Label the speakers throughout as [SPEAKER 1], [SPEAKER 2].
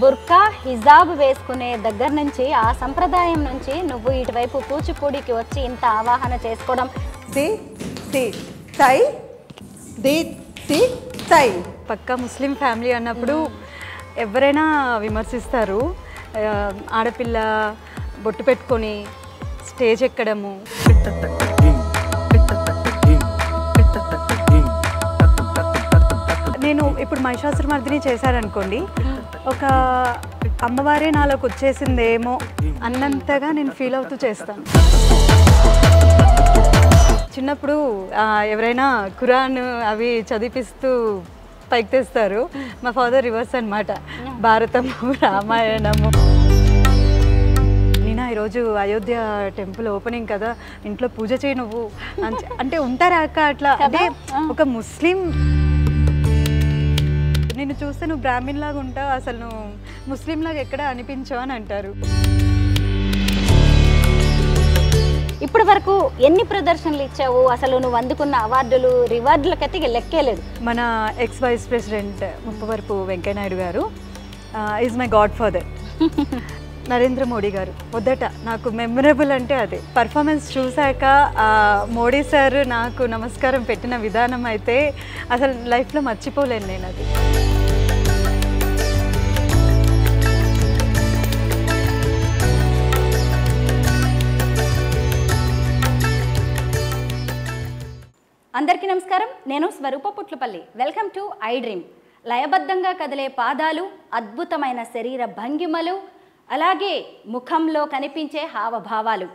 [SPEAKER 1] బుర్కా హిజాబ్ వేసుకునే దగ్గర నుంచి ఆ సంప్రదాయం నుంచి నువ్వు ఇటువైపు కూచిపూడికి వచ్చి ఇంత ఆవాహన చేసుకోవడం
[SPEAKER 2] పక్కా ముస్లిం ఫ్యామిలీ అన్నప్పుడు ఎవరైనా విమర్శిస్తారు. ఆడపిల్ల బొట్టు పెట్టుకొని స్టేజ్ ఎక్కడము. నేను ఇప్పుడు మహిషాసురమర్దిని చేశారనుకోండి, ఒక అమ్మవారే నాలోకి వచ్చేసిందేమో అన్నంతగా నేను ఫీల్ అవుతూ చేస్తాను. చిన్నప్పుడు ఎవరైనా ఖురాన్ అవి చదివిస్తూ పైకి తెస్తారు. మా ఫాదర్ రివర్స్ అనమాట, భారతము రామాయణము. నేనా ఈరోజు అయోధ్య టెంపుల్ ఓపెనింగ్ కదా, ఇంట్లో పూజ చేయి నువ్వు అంటే ఉంటారా అక్క అట్లా. అంటే ఒక ముస్లిం నిన్ను చూస్తే నువ్వు బ్రాహ్మణ్ లాగా ఉంటావు, అసలు నువ్వు ముస్లిం లాగా ఎక్కడ అనిపించావు అని అంటారు.
[SPEAKER 1] ఇప్పటి వరకు ఎన్ని ప్రదర్శనలు ఇచ్చావు? అసలు నువ్వు అందుకున్న అవార్డులు రివార్డులకైతే లెక్కేలేదు.
[SPEAKER 2] మన ex vice president Muppavarapu Venkaiah Naidu గారు is my god father. Narendra Modi గారు మొదట నాకు మెమరబుల్ అంటే అదే. పర్ఫార్మెన్స్ చూశాక మోడీ సార్ నాకు నమస్కారం పెట్టిన విధానం అయితే అసలు లైఫ్లో మర్చిపోలేను నేను అది.
[SPEAKER 1] అందరికీ నమస్కారం, నేను Swaroopa Putlapalli. Welcome to I dream. లయబద్ధంగా కదిలే పాదాలు, అద్భుతమైన శరీర భంగిమలు, అలాగే ముఖంలో కనిపించే హావభావాలు,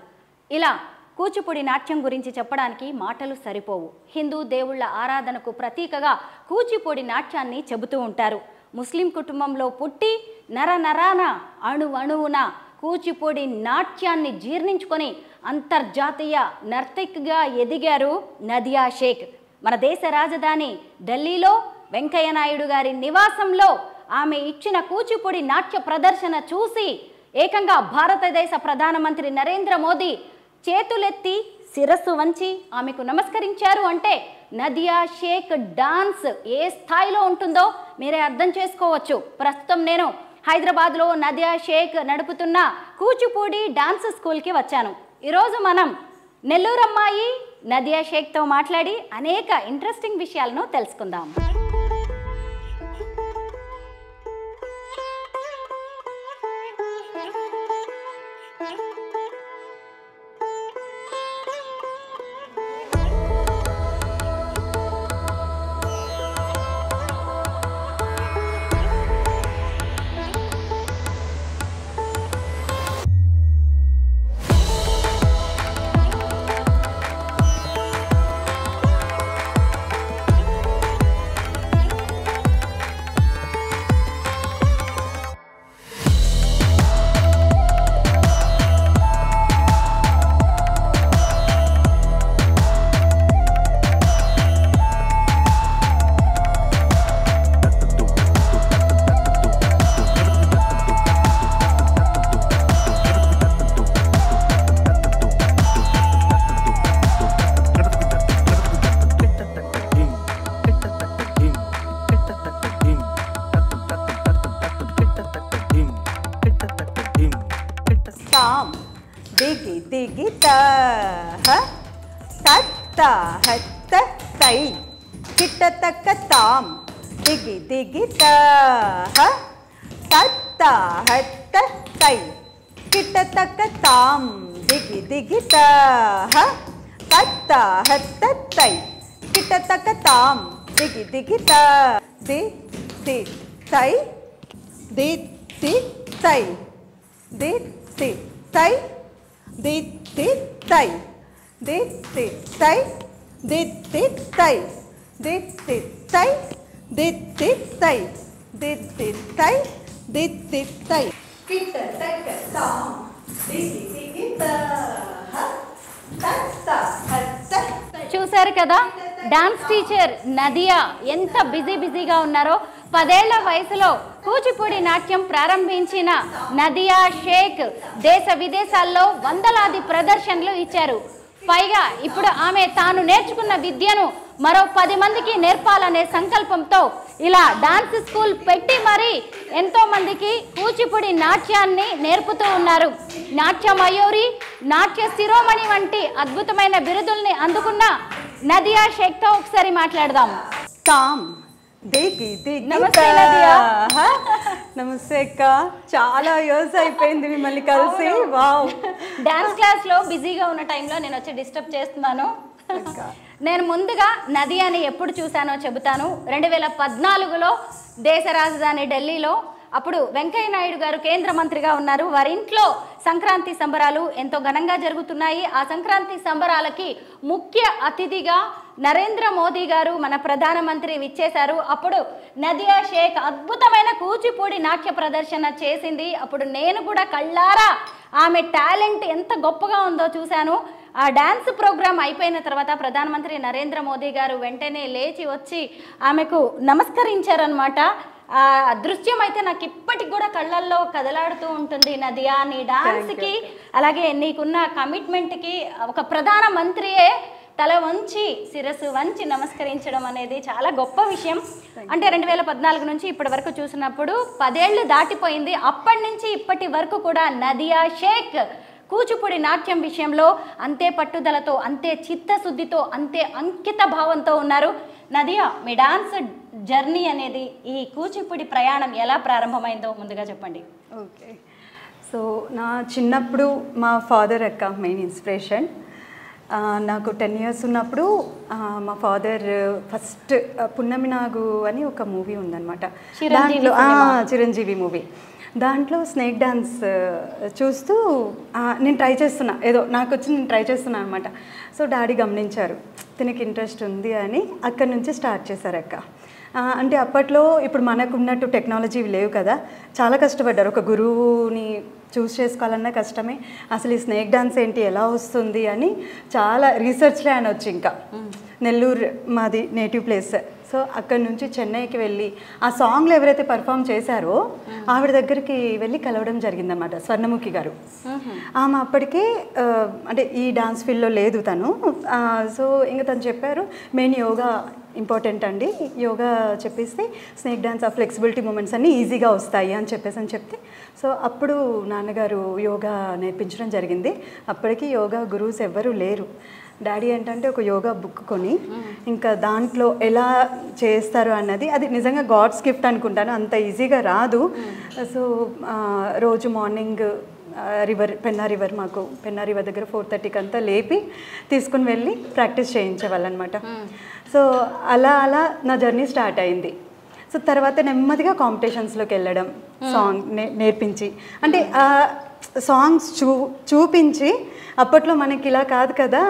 [SPEAKER 1] ఇలా కూచిపూడి నాట్యం గురించి చెప్పడానికి మాటలు సరిపోవు. హిందూ దేవుళ్ల ఆరాధనకు ప్రతీకగా కూచిపూడి నాట్యాన్ని చెబుతూ ఉంటారు. ముస్లిం కుటుంబంలో పుట్టి నరనరాన అణువున కూచిపూడి నాట్యాన్ని జీర్ణించుకొని అంతర్జాతీయ నర్తకిగా ఎదిగారు నదియా షేక్. మన దేశ రాజధాని ఢిల్లీలో వెంకయ్యనాయుడు గారి నివాసంలో ఆమె ఇచ్చిన కూచిపూడి నాట్య ప్రదర్శన చూసి ఏకంగా భారతదేశ ప్రధానమంత్రి నరేంద్ర మోదీ చేతులెత్తి శిరస్సు వంచి ఆమెకు నమస్కరించారు. అంటే నదియా షేక్ డాన్స్ ఏ స్థాయిలో ఉంటుందో మీరే అర్థం చేసుకోవచ్చు. ప్రస్తుతం నేను హైదరాబాద్లో నదియా షేక్ నడుపుతున్న కూచిపూడి డాన్స్ స్కూల్కి వచ్చాను. ఈరోజు మనం నెల్లూరు అమ్మాయి నదియా షేక్తో మాట్లాడి అనేక ఇంట్రెస్టింగ్ విషయాలను తెలుసుకుందాం. చూశారు కదా, డాన్స్ టీచర్ నదియా ఎంత బిజీగా ఉన్నారో. 10 ఏళ్ల వయసులో కూచిపూడి నాట్యం ప్రారంభించిన నదియా షేక్ దేశ విదేశాల్లో వందలాది ప్రదర్శనలు ఇచ్చారు. పైగా ఇప్పుడు ఆమె తాను నేర్చుకున్న విద్యను మరో 10 మందికి నేర్పాలనే సంకల్పంతో ఇలా డాన్స్ స్కూల్ పెట్టి మరి ఎంతో మందికి కూచిపూడి నాట్యాన్ని నేర్పుతూ ఉన్నారు. నాట్య మయూరి, నాట్య శిరోమణి వంటి అద్భుతమైన బిరుదుల్ని అందుకున్న నదియా షేక్తో ఒకసారి మాట్లాడదాం.
[SPEAKER 2] నమస్తే నమస్తే అక్క, చాలా ఇయర్స్ అయిపోయింది మిమ్మల్ని కలిసి. వావ్,
[SPEAKER 1] డాన్స్ క్లాస్ లో బిజీగా ఉన్న టైంలో నేను వచ్చి డిస్టర్బ్ చేస్తున్నాను. నేను ముందుగా నదియాని ఎప్పుడు చూశానో చెబుతాను. 2014లో దేశ రాజధాని ఢిల్లీలో అప్పుడు వెంకయ్య నాయుడు గారు కేంద్ర మంత్రిగా ఉన్నారు. వారి ఇంట్లో సంక్రాంతి సంబరాలు ఎంతో ఘనంగా జరుగుతున్నాయి. ఆ సంక్రాంతి సంబరాలకి ముఖ్య అతిథిగా నరేంద్ర మోదీ గారు మన ప్రధానమంత్రి విచ్చేశారు. అప్పుడు నదియా షేక్ అద్భుతమైన కూచిపూడి నాట్య ప్రదర్శన చేసింది. అప్పుడు నేను కూడా కళ్ళారా ఆమె టాలెంట్ ఎంత గొప్పగా ఉందో చూశాను. ఆ డ్యాన్స్ ప్రోగ్రామ్ అయిపోయిన తర్వాత ప్రధానమంత్రి నరేంద్ర మోదీ గారు వెంటనే లేచి వచ్చి ఆమెకు నమస్కరించారనమాట. ఆ దృశ్యం అయితే నాకు ఇప్పటికి కూడా కళ్ళల్లో కదలాడుతూ ఉంటుంది. నదియా, నీ డాన్స్కి అలాగే నీకున్న కమిట్మెంట్కి ఒక ప్రధానమంత్రియే తల వంచి శిరస్సు వంచి నమస్కరించడం అనేది చాలా గొప్ప విషయం. అంటే 2014 నుంచి ఇప్పటి వరకు చూసినప్పుడు 10 ఏళ్ళు దాటిపోయింది. అప్పటి నుంచి ఇప్పటి వరకు కూడా నదియా షేక్ కూచిపూడి నాట్యం విషయంలో అంతే పట్టుదలతో, అంతే చిత్తశుద్ధితో, అంతే అంకిత భావంతో ఉన్నారు. నదియా, మీ డాన్స్ జర్నీ అనేది, ఈ కూచిపూడి ప్రయాణం ఎలా ప్రారంభమైందో ముందుగా చెప్పండి.
[SPEAKER 2] ఓకే, సో నా చిన్నప్పుడు మా ఫాదర్ అక్క మెయిన్ ఇన్స్పిరేషన్. నాకు 10 ఇయర్స్ ఉన్నప్పుడు మా ఫాదర్ ఫస్ట్ పున్నమి నాగు అని ఒక మూవీ ఉందన్నమాట. దాంట్లో చిరంజీవి మూవీ, దాంట్లో స్నేక్ డాన్స్ చూస్తూ నేను ట్రై చేస్తున్నా, ఏదో నాకు వచ్చి నేను ట్రై చేస్తున్నాను అనమాట. సో డాడీ గమనించారు, తనకి ఇంట్రెస్ట్ ఉంది అని అక్కడి నుంచి స్టార్ట్ చేశారు అక్క. అంటే అప్పట్లో ఇప్పుడు మనకు ఉన్నట్టు టెక్నాలజీ లేవు కదా, చాలా కష్టపడ్డారు. ఒక గురువుని చూస్ చేసుకోవాలన్నా కష్టమే. అసలు ఈ స్నేక్ డాన్స్ ఏంటి, ఎలా వస్తుంది అని చాలా రీసెర్చ్లో ఆయన వచ్చి, ఇంకా నెల్లూరు మాది నేటివ్ ప్లేస్. సో అక్కడి నుంచి చెన్నైకి వెళ్ళి ఆ సాంగ్లో ఎవరైతే పర్ఫామ్ చేశారో ఆవిడ దగ్గరికి వెళ్ళి కలవడం జరిగిందన్నమాట, స్వర్ణముఖి గారు. ఆమె అప్పటికే అంటే ఈ డాన్స్ ఫీల్డ్లో లేదు తను. సో ఇంకా తను చెప్పారు, మెయిన్ యోగా ఇంపార్టెంట్ అండి, యోగా చెప్పేస్తే స్నేక్ డాన్స్ ఆ ఫ్లెక్సిబిలిటీ మూమెంట్స్ అన్నీ ఈజీగా వస్తాయి అని చెప్తే, సో అప్పుడు నాన్నగారు యోగా నేర్పించడం జరిగింది. అప్పటికి యోగా గురువుస్ ఎవ్వరూ లేరు. డాడీ ఏంటంటే ఒక యోగా బుక్ కొని ఇంకా దాంట్లో ఎలా చేస్తారు అన్నది, అది నిజంగా గాడ్స్ గిఫ్ట్ అనుకుంటాను, అంత ఈజీగా రాదు. సో రోజు మార్నింగ్ పెన్నా రివర్, మాకు పెన్నా రివర్ దగ్గర 4:30కి అంతా లేపి తీసుకుని వెళ్ళి ప్రాక్టీస్ చేయించేవాళ్ళు అనమాట. సో అలా నా జర్నీ స్టార్ట్ అయింది. సో తర్వాత నెమ్మదిగా కాంపిటీషన్స్లోకి వెళ్ళడం, సాంగ్ నేర్పించి, అంటే సాంగ్స్ చూపించి, అప్పట్లో మనకి ఇలా కాదు కదా,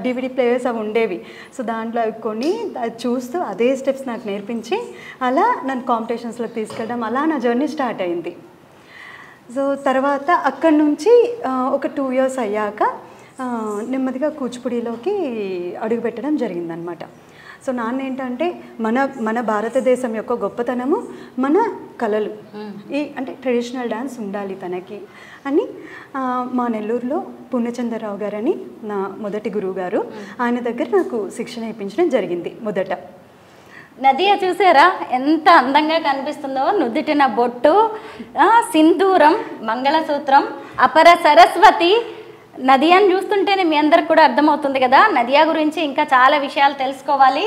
[SPEAKER 2] DVD ప్లేయర్స్ అవి ఉండేవి. సో దాంట్లో అవి కొని చూస్తూ అదే స్టెప్స్ నాకు నేర్పించి అలా నన్ను కాంపిటీషన్స్లోకి తీసుకెళ్ళడం, అలా నా జర్నీ స్టార్ట్ అయింది. సో తర్వాత అక్కడి నుంచి ఒక 2 ఇయర్స్ అయ్యాక నెమ్మదిగా కూచిపూడిలోకి అడుగుపెట్టడం జరిగిందనమాట. సో నాన్న ఏంటంటే మన భారతదేశం యొక్క గొప్పతనము మన కళలు, ఈ అంటే ట్రెడిషనల్ డ్యాన్స్ ఉండాలి తనకి అని మా నెల్లూరులో పూర్ణచంద్రరావు గారని నా మొదటి గురువు గారు, ఆయన దగ్గర నాకు శిక్షణ ఇప్పించడం జరిగింది మొదట.
[SPEAKER 1] నదియా చూసారా ఎంత అందంగా కనిపిస్తుందో, నుదుటిన బొట్టు, సింధూరం, మంగళసూత్రం, అపర సరస్వతి. నదియాని చూస్తుంటేనే మీ అందరికి కూడా అర్థమవుతుంది కదా, నదియా గురించి ఇంకా చాలా విషయాలు తెలుసుకోవాలి.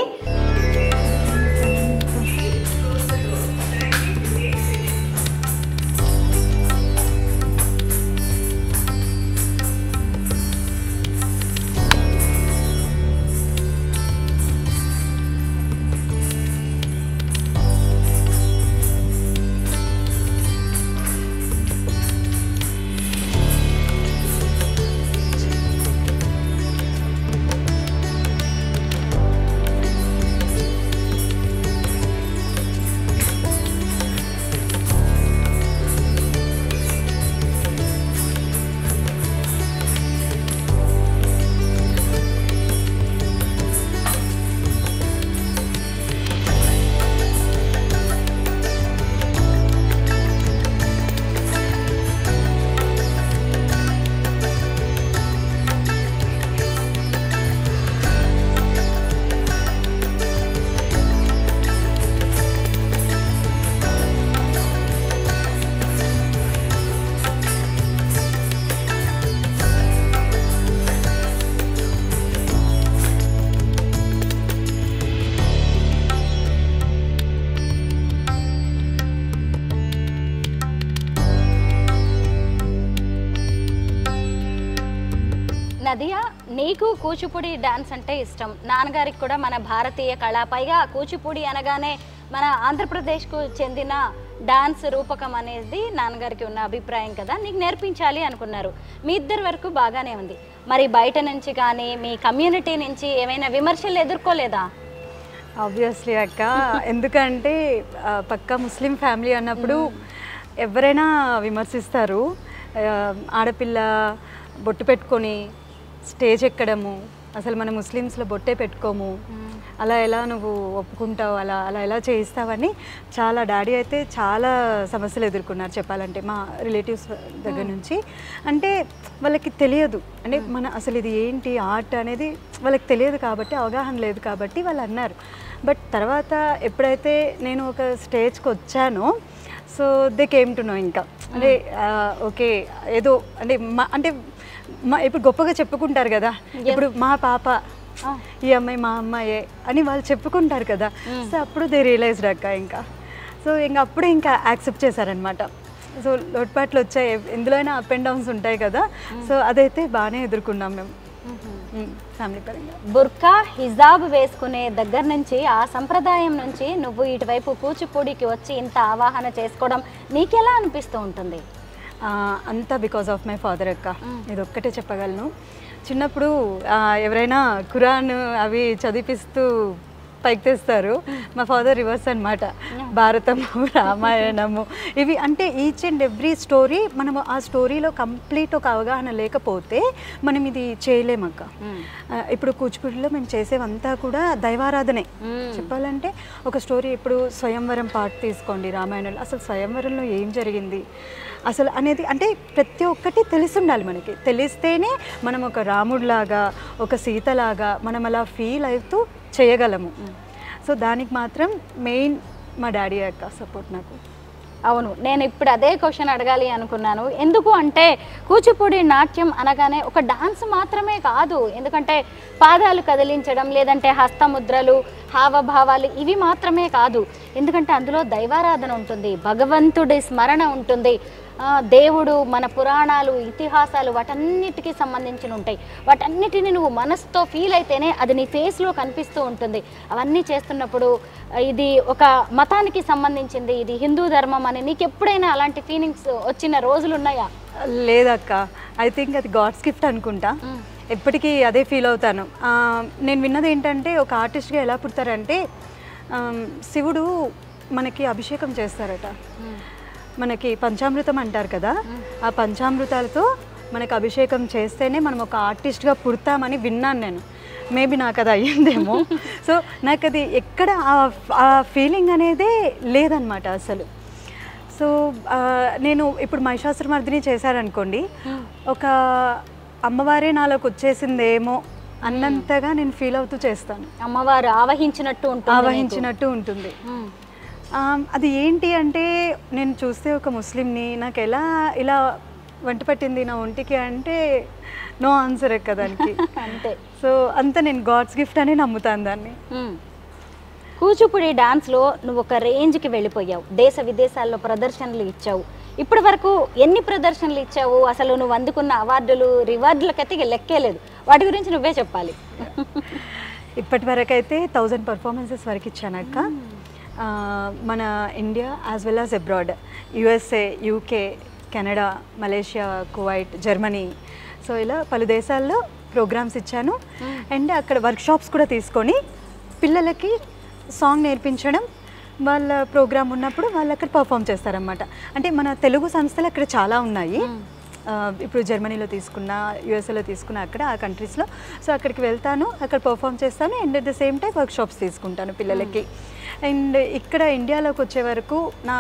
[SPEAKER 1] నదియా, నీకు కూచిపూడి డాన్స్ అంటే ఇష్టం, నాన్నగారికి కూడా మన భారతీయ కళ, పైగా కూచిపూడి అనగానే మన ఆంధ్రప్రదేశ్కు చెందిన డాన్స్ రూపకం అనేది నాన్నగారికి ఉన్న అభిప్రాయం కదా, నీకు నేర్పించాలి అనుకున్నారు. మీ ఇద్దరి వరకు బాగానే ఉంది, మరి బయట నుంచి కానీ మీ కమ్యూనిటీ నుంచి ఏమైనా విమర్శలు ఎదుర్కోలేదా?
[SPEAKER 2] ఆబ్వియస్లీ అక్క, ఎందుకంటే పక్కా ముస్లిం ఫ్యామిలీ అన్నప్పుడు ఎవరైనా విమర్శిస్తారు. ఆడపిల్ల బొట్టు పెట్టుకొని స్టేజ్ ఎక్కడము, అసలు మన ముస్లిమ్స్లో బొట్టే పెట్టుకోము, అలా ఎలా నువ్వు ఒప్పుకుంటావు, అలా అలా ఎలా చేయిస్తావని చాలా డాడీ అయితే చాలా సమస్యలు ఎదుర్కొన్నారు చెప్పాలంటే, మా రిలేటివ్స్ దగ్గర నుంచి. అంటే వాళ్ళకి తెలియదు, అంటే మన అసలు ఇది ఏంటి ఆర్ట్ అనేది వాళ్ళకి తెలియదు కాబట్టి, అవగాహన లేదు కాబట్టి వాళ్ళు అన్నారు. బట్ తర్వాత ఎప్పుడైతే నేను ఒక స్టేజ్కి వచ్చానో, so they came to know. ఇంకా అంటే ఓకే ఏదో అంటే ఇప్పుడు గొప్పగా చెప్పుకుంటారు కదా, ఇప్పుడు మా పాప ఈ అమ్మాయి మా అమ్మాయే అని వాళ్ళు చెప్పుకుంటారు కదా. సో అప్పుడు దే రియలైజ్డ్ అక్క, ఇంకా అప్పుడే ఇంకా యాక్సెప్ట్ చేశారనమాట. సో లోటుపాట్లు వచ్చాయి, ఎందులో అయినా అప్ అండ్ డౌన్స్ ఉంటాయి కదా. సో అదైతే బాగానే ఎదుర్కొన్నాం మేము ఫ్యామిలీ పరంగా.
[SPEAKER 1] బుర్కా హిజాబ్ వేసుకునే దగ్గర నుంచి, ఆ సంప్రదాయం నుంచి నువ్వు ఇటువైపు కూచిపూడికి వచ్చి ఇంత ఆవాహన చేసుకోవడం నీకెలా అనిపిస్తూ ఉంటుంది?
[SPEAKER 2] అంతా బికాస్ ఆఫ్ మై ఫాదర్ అక్క, ఇది ఒక్కటే చెప్పగలను. చిన్నప్పుడు ఎవరైనా ఖురాన్ అవి చదివిపిస్తూ పైకి తెస్తారు, మా ఫాదర్ రివర్స్ అనమాట. భారతము, రామాయణము ఇవి అంటే ఈచ్ అండ్ ఎవ్రీ స్టోరీ మనము ఆ స్టోరీలో కంప్లీట్ ఒక అవగాహన లేకపోతే మనం ఇది చేయలేమక్క. ఇప్పుడు కూచిపూడిలో మేము చేసేవంతా కూడా దైవారాధనే చెప్పాలంటే. ఒక స్టోరీ ఇప్పుడు స్వయంవరం పాట తీసుకోండి రామాయణంలో, అసలు స్వయంవరంలో ఏం జరిగింది అసలు అనేది అంటే ప్రతి ఒక్కటి తెలిసి ఉండాలి మనకి. తెలిస్తేనే మనం ఒక రాముడిలాగా, ఒక సీతలాగా మనం అలా ఫీల్ అవుతూ చేయగలము. సో దానికి మాత్రం మెయిన్ మా డాడీ యొక్క సపోర్ట్ నాకు.
[SPEAKER 1] అవును, నేను ఇప్పుడు అదే క్వశ్చన్ అడగాలి అనుకున్నాను. ఎందుకు అంటే కూచిపూడి నాట్యం అనగానే ఒక డాన్స్ మాత్రమే కాదు, ఎందుకంటే పాదాలు కదిలించడం, లేదంటే హస్తముద్రలు, హావభావాలు ఇవి మాత్రమే కాదు. ఎందుకంటే అందులో దైవారాధన ఉంటుంది, భగవంతుడి స్మరణ ఉంటుంది, దేవుడు, మన పురాణాలు, ఇతిహాసాలు వాటన్నిటికీ సంబంధించి ఉంటాయి. వాటన్నిటిని నువ్వు మనసుతో ఫీల్ అయితేనే అది నీ ఫేస్లో కనిపిస్తూ ఉంటుంది. అవన్నీ చేస్తున్నప్పుడు ఇది ఒక మతానికి సంబంధించింది, ఇది హిందూ ధర్మం అని నీకు ఎప్పుడైనా అలాంటి ఫీలింగ్స్ వచ్చిన రోజులు ఉన్నాయా?
[SPEAKER 2] లేదక్క, ఐ థింక్ అది గాడ్స్ గిఫ్ట్ అనుకుంటా. ఎప్పటికీ అదే ఫీల్ అవుతాను. నేను విన్నది ఏంటంటే ఒక ఆర్టిస్ట్గా ఎలా పుడతారంటే, శివుడు మనకి అభిషేకం చేస్తారట. మనకి పంచామృతం అంటారు కదా, ఆ పంచామృతాలతో మనకు అభిషేకం చేస్తేనే మనం ఒక ఆర్టిస్ట్గా పుడతామని విన్నాను నేను. మేబీ నాకు అది అయ్యిందేమో. సో నాకు అది ఎక్కడ ఆ ఫీలింగ్ అనేదే లేదనమాట అసలు. సో నేను ఇప్పుడు మహిషాసురమర్దిని చేశారనుకోండి, ఒక అమ్మవారే నాలోకి వచ్చేసిందేమో అన్నంతగా నేను ఫీల్ అవుతూ చేస్తాను.
[SPEAKER 1] అమ్మవారు ఆవహించినట్టు ఉంటుంది.
[SPEAKER 2] అది ఏంటి అంటే, నేను చూస్తే ఒక ముస్లింని నాకు ఎలా ఇలా వంట పట్టింది నా ఒంటికి అంటే నో ఆన్సర్ ఎక్క దానికి.
[SPEAKER 1] అంతే.
[SPEAKER 2] సో అంతా నేను గాడ్స్ గిఫ్ట్ అని నమ్ముతాను దాన్ని.
[SPEAKER 1] కూచిపూడి డాన్స్లో నువ్వు ఒక రేంజ్కి వెళ్ళిపోయావు, దేశ విదేశాల్లో ప్రదర్శనలు ఇచ్చావు. ఇప్పటి వరకు ఎన్ని ప్రదర్శనలు ఇచ్చావు? అసలు నువ్వు అందుకున్న అవార్డులు, రివార్డులకైతే లెక్కే లేదు. వాటి గురించి నువ్వే చెప్పాలి.
[SPEAKER 2] ఇప్పటి వరకు అయితే 1000 పర్ఫార్మెన్సెస్ వరకు ఇచ్చానక్క. మన India as well as abroad, USA, UK, Canada, Malaysia, Kuwait, Germany, so ఇలా పలు దేశాల్లో ప్రోగ్రామ్స్ ఇచ్చాను. అండ్ అక్కడ వర్క్షాప్స్ కూడా తీసుకొని పిల్లలకి సాంగ్ నేర్పించడం, వాళ్ళ ప్రోగ్రామ్ ఉన్నప్పుడు వాళ్ళు అక్కడ పర్ఫామ్ చేస్తారనమాట. అంటే మన తెలుగు సంస్థలు అక్కడ చాలా ఉన్నాయి. ఇప్పుడు జర్మనీలో తీసుకున్న, యూఎస్ఏలో తీసుకున్న, అక్కడ ఆ కంట్రీస్లో. సో అక్కడికి వెళ్తాను, అక్కడ పర్ఫామ్ చేస్తాను. And at the same time workshops తీసుకుంటాను పిల్లలకి. అండ్ ఇక్కడ ఇండియాలోకి వచ్చే వరకు నా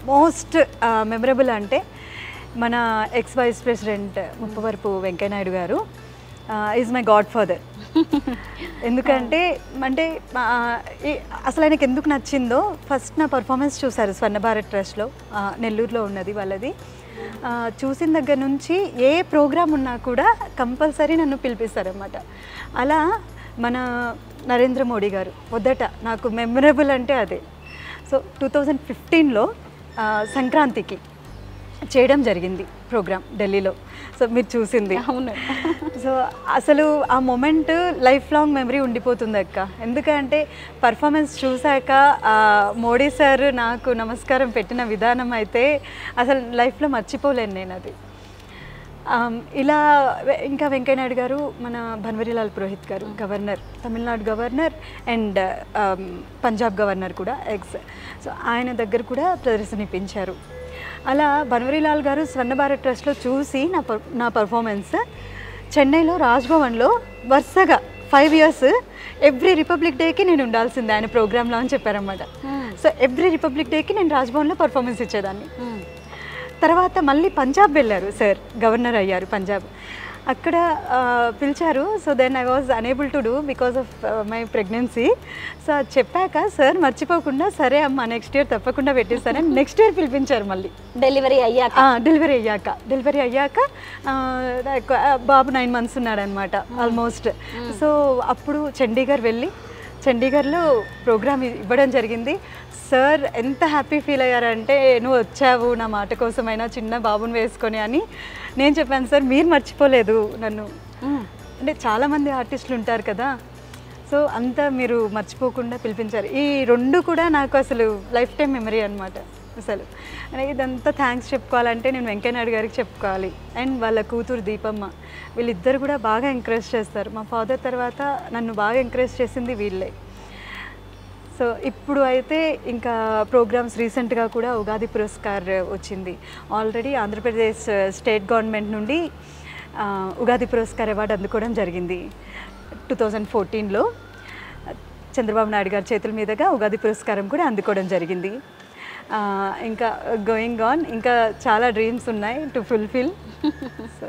[SPEAKER 2] మోస్ట్ మెమరబుల్ అంటే మన ex vice president Muppavarapu Venkaiah Naidu గారు ఈజ్ మై గాడ్ ఫాదర్. ఎందుకంటే అసలు ఆయనకి ఎందుకు నచ్చిందో, ఫస్ట్ నా పర్ఫార్మెన్స్ చూశారు స్వర్ణ భారత్ ట్రస్ట్లో, నెల్లూరులో ఉన్నది వాళ్ళది. చూసిన దగ్గర నుంచి ఏ ప్రోగ్రామ్ ఉన్నా కూడా కంపల్సరీ నన్ను పిలిపిస్తారన్నమాట. అలా మన నరేంద్ర మోడీ గారు మొదట నాకు మెమరబుల్ అంటే అదే. సో 2015లో సంక్రాంతికి చేయడం జరిగింది ప్రోగ్రామ్ ఢిల్లీలో. సో మీరు చూసింది.
[SPEAKER 1] అవును.
[SPEAKER 2] సో అసలు ఆ మూమెంట్ లైఫ్ లాంగ్ మెమరీ ఉండిపోతుంది అక్క. ఎందుకంటే పర్ఫార్మెన్స్ చూశాక మోడీ సార్ నాకు నమస్కారం పెట్టిన విధానం అయితే అసలు లైఫ్లో మర్చిపోలేను నేను అది. ఇలా ఇంకా వెంకయ్య నాయుడు గారు, మన భన్వరీలాల్ పురోహిత్ గారు governor, Tamil Nadu governor and Punjab governor కూడా సో ఆయన దగ్గర కూడా ప్రదర్శన ఇప్పించారు. అలా భన్వరీలాల్ గారు స్వర్ణ భారత్ ట్రస్ట్లో చూసి నా పర్ఫార్మెన్స్ చెన్నైలో రాజ్భవన్లో వరుసగా 5 years ఎవ్రీ రిపబ్లిక్ డేకి నేను ఉండాల్సిందే ఆయన ప్రోగ్రాంలో అని చెప్పారన్నమాట. సో ఎవ్రీ రిపబ్లిక్ డేకి నేను రాజ్భవన్లో పర్ఫార్మెన్స్ ఇచ్చేదాన్ని. తర్వాత మళ్ళీ పంజాబ్ వెళ్ళారు సార్, గవర్నర్ అయ్యారు పంజాబ్. అక్కడ పిలిచారు. So then I was unable to do because of my pregnancy. So అది చెప్పాక సార్ మర్చిపోకుండా సరే అమ్మ నెక్స్ట్ ఇయర్ తప్పకుండా పెట్టిస్తానని నెక్స్ట్ ఇయర్ పిలిపించారు మళ్ళీ
[SPEAKER 1] డెలివరీ అయ్యాక బాబు 9 months ఉన్నాడనమాట ఆల్మోస్ట్. సో అప్పుడు చండీగఢ్లో ప్రోగ్రామ్ ఇవ్వడం జరిగింది. సార్ ఎంత హ్యాపీ ఫీల్ అయ్యారంటే నువ్వు వచ్చావు నా మాట కోసమైనా చిన్న బాబుని వేసుకొని అని. నేను చెప్పాను సార్ మీరు మర్చిపోలేదు నన్ను, అంటే చాలామంది ఆర్టిస్టులు ఉంటారు కదా, సో అంతా మీరు మర్చిపోకుండా పిలిపించారు. ఈ 2 కూడా నాకు అసలు లైఫ్ టైం మెమరీ అనమాట. అసలు ఇదంతా థ్యాంక్స్ చెప్పుకోవాలంటే నేను వెంకయ్య నాయుడు గారికి చెప్పుకోవాలి అండ్ వాళ్ళ కూతురు దీపమ్మ. వీళ్ళిద్దరు కూడా బాగా ఎంకరేజ్ చేస్తారు. మా ఫాదర్ తర్వాత నన్ను బాగా ఎంకరేజ్ చేసింది వీళ్ళే. సో ఇప్పుడు అయితే ఇంకా ప్రోగ్రామ్స్ రీసెంట్గా కూడా ఉగాది పురస్కార్ వచ్చింది. ఆల్రెడీ ఆంధ్రప్రదేశ్ స్టేట్ గవర్నమెంట్ నుండి ఉగాది పురస్కార్ అవార్డు అందుకోవడం జరిగింది 2014లో. చంద్రబాబు నాయుడు గారి చేతుల మీదుగా ఉగాది పురస్కారం కూడా అందుకోవడం జరిగింది. ఇంకా గోయింగ్ ఆన్, ఇంకా చాలా డ్రీమ్స్ ఉన్నాయి టు ఫుల్ఫిల్. సో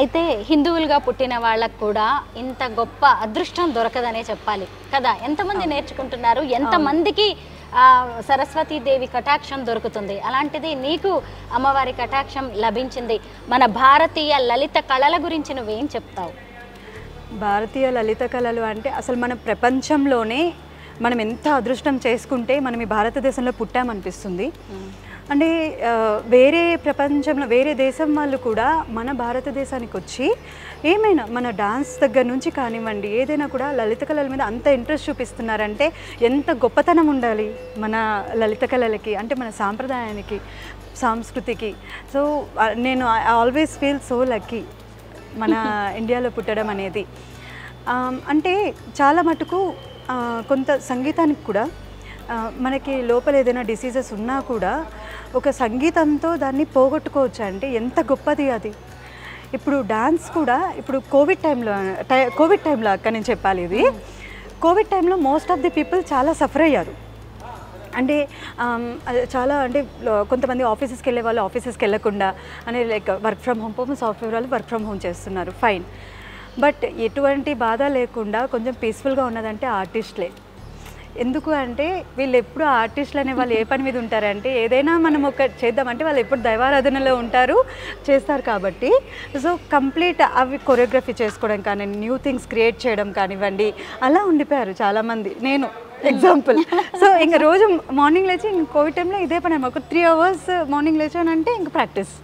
[SPEAKER 1] అయితే హిందువులుగా పుట్టిన వాళ్ళకు కూడా ఇంత గొప్ప అదృష్టం దొరకదనే చెప్పాలి కదా. ఎంతమంది నేర్చుకుంటున్నారు, ఎంతమందికి సరస్వతీదేవి కటాక్షం దొరుకుతుంది. అలాంటిది నీకు అమ్మవారి కటాక్షం లభించింది. మన భారతీయ లలిత కళల గురించి నువ్వేం చెప్తావు?
[SPEAKER 2] భారతీయ లలిత కళలు అంటే అసలు మన ప్రపంచంలోనే మనం ఎంత అదృష్టం చేసుకుంటే మనం ఈ భారతదేశంలో పుట్టామనిపిస్తుంది. అంటే వేరే ప్రపంచంలో వేరే దేశం వాళ్ళు కూడా మన భారతదేశానికి వచ్చి ఏమైనా మన డాన్స్ దగ్గర నుంచి కానివ్వండి ఏదైనా కూడా లలిత కళల మీద అంత ఇంట్రెస్ట్ చూపిస్తున్నారంటే ఎంత గొప్పతనం ఉండాలి మన లలిత కళలకి, అంటే మన సాంప్రదాయానికి, సంస్కృతికి. సో నేను I always feel so lucky మన ఇండియాలో పుట్టడం అనేది. అంటే చాలా మటుకు కొంత సంగీతానికి కూడా మనకి లోపల ఏదైనా డిసీజెస్ ఉన్నా కూడా ఒక సంగీతంతో దాన్ని పోగొట్టుకోవచ్చు. అంటే ఎంత గొప్పది అది. ఇప్పుడు డాన్స్ కూడా ఇప్పుడు కోవిడ్ టైంలో అక్క నేను చెప్పాలి, ఇది కోవిడ్ టైంలో మోస్ట్ ఆఫ్ ది పీపుల్ చాలా సఫర్ అయ్యారు. అంటే చాలా అంటే కొంతమంది ఆఫీసెస్కి వెళ్ళే వాళ్ళు ఆఫీసెస్కి వెళ్ళకుండా అంటే like work from home, software వాళ్ళు వర్క్ ఫ్రమ్ హోమ్ చేస్తున్నారు, ఫైన్. బట్ ఎటువంటి బాధ లేకుండా కొంచెం పీస్ఫుల్గా ఉన్నదంటే ఆర్టిస్టులే. ఎందుకు అంటే వీళ్ళు ఎప్పుడు ఆర్టిస్టులు అనే వాళ్ళు ఏ పని మీద ఉంటారంటే ఏదైనా మనం ఒక చేద్దామంటే వాళ్ళు ఎప్పుడు దైవారాధనలో ఉంటారు, చేస్తారు. కాబట్టి సో కంప్లీట్ అవి కొరియోగ్రఫీ చేసుకోవడం కానీ న్యూ థింగ్స్ క్రియేట్ చేయడం కానివ్వండి అలా ఉండిపోయారు చాలామంది. నేను ఎగ్జాంపుల్. సో ఇంకా రోజు మార్నింగ్ లేచి ఇంక కోవిడ్ టైంలో ఇదే పని ఒక 3 hours మార్నింగ్ లేచానంటే ఇంక ప్రాక్టీస్,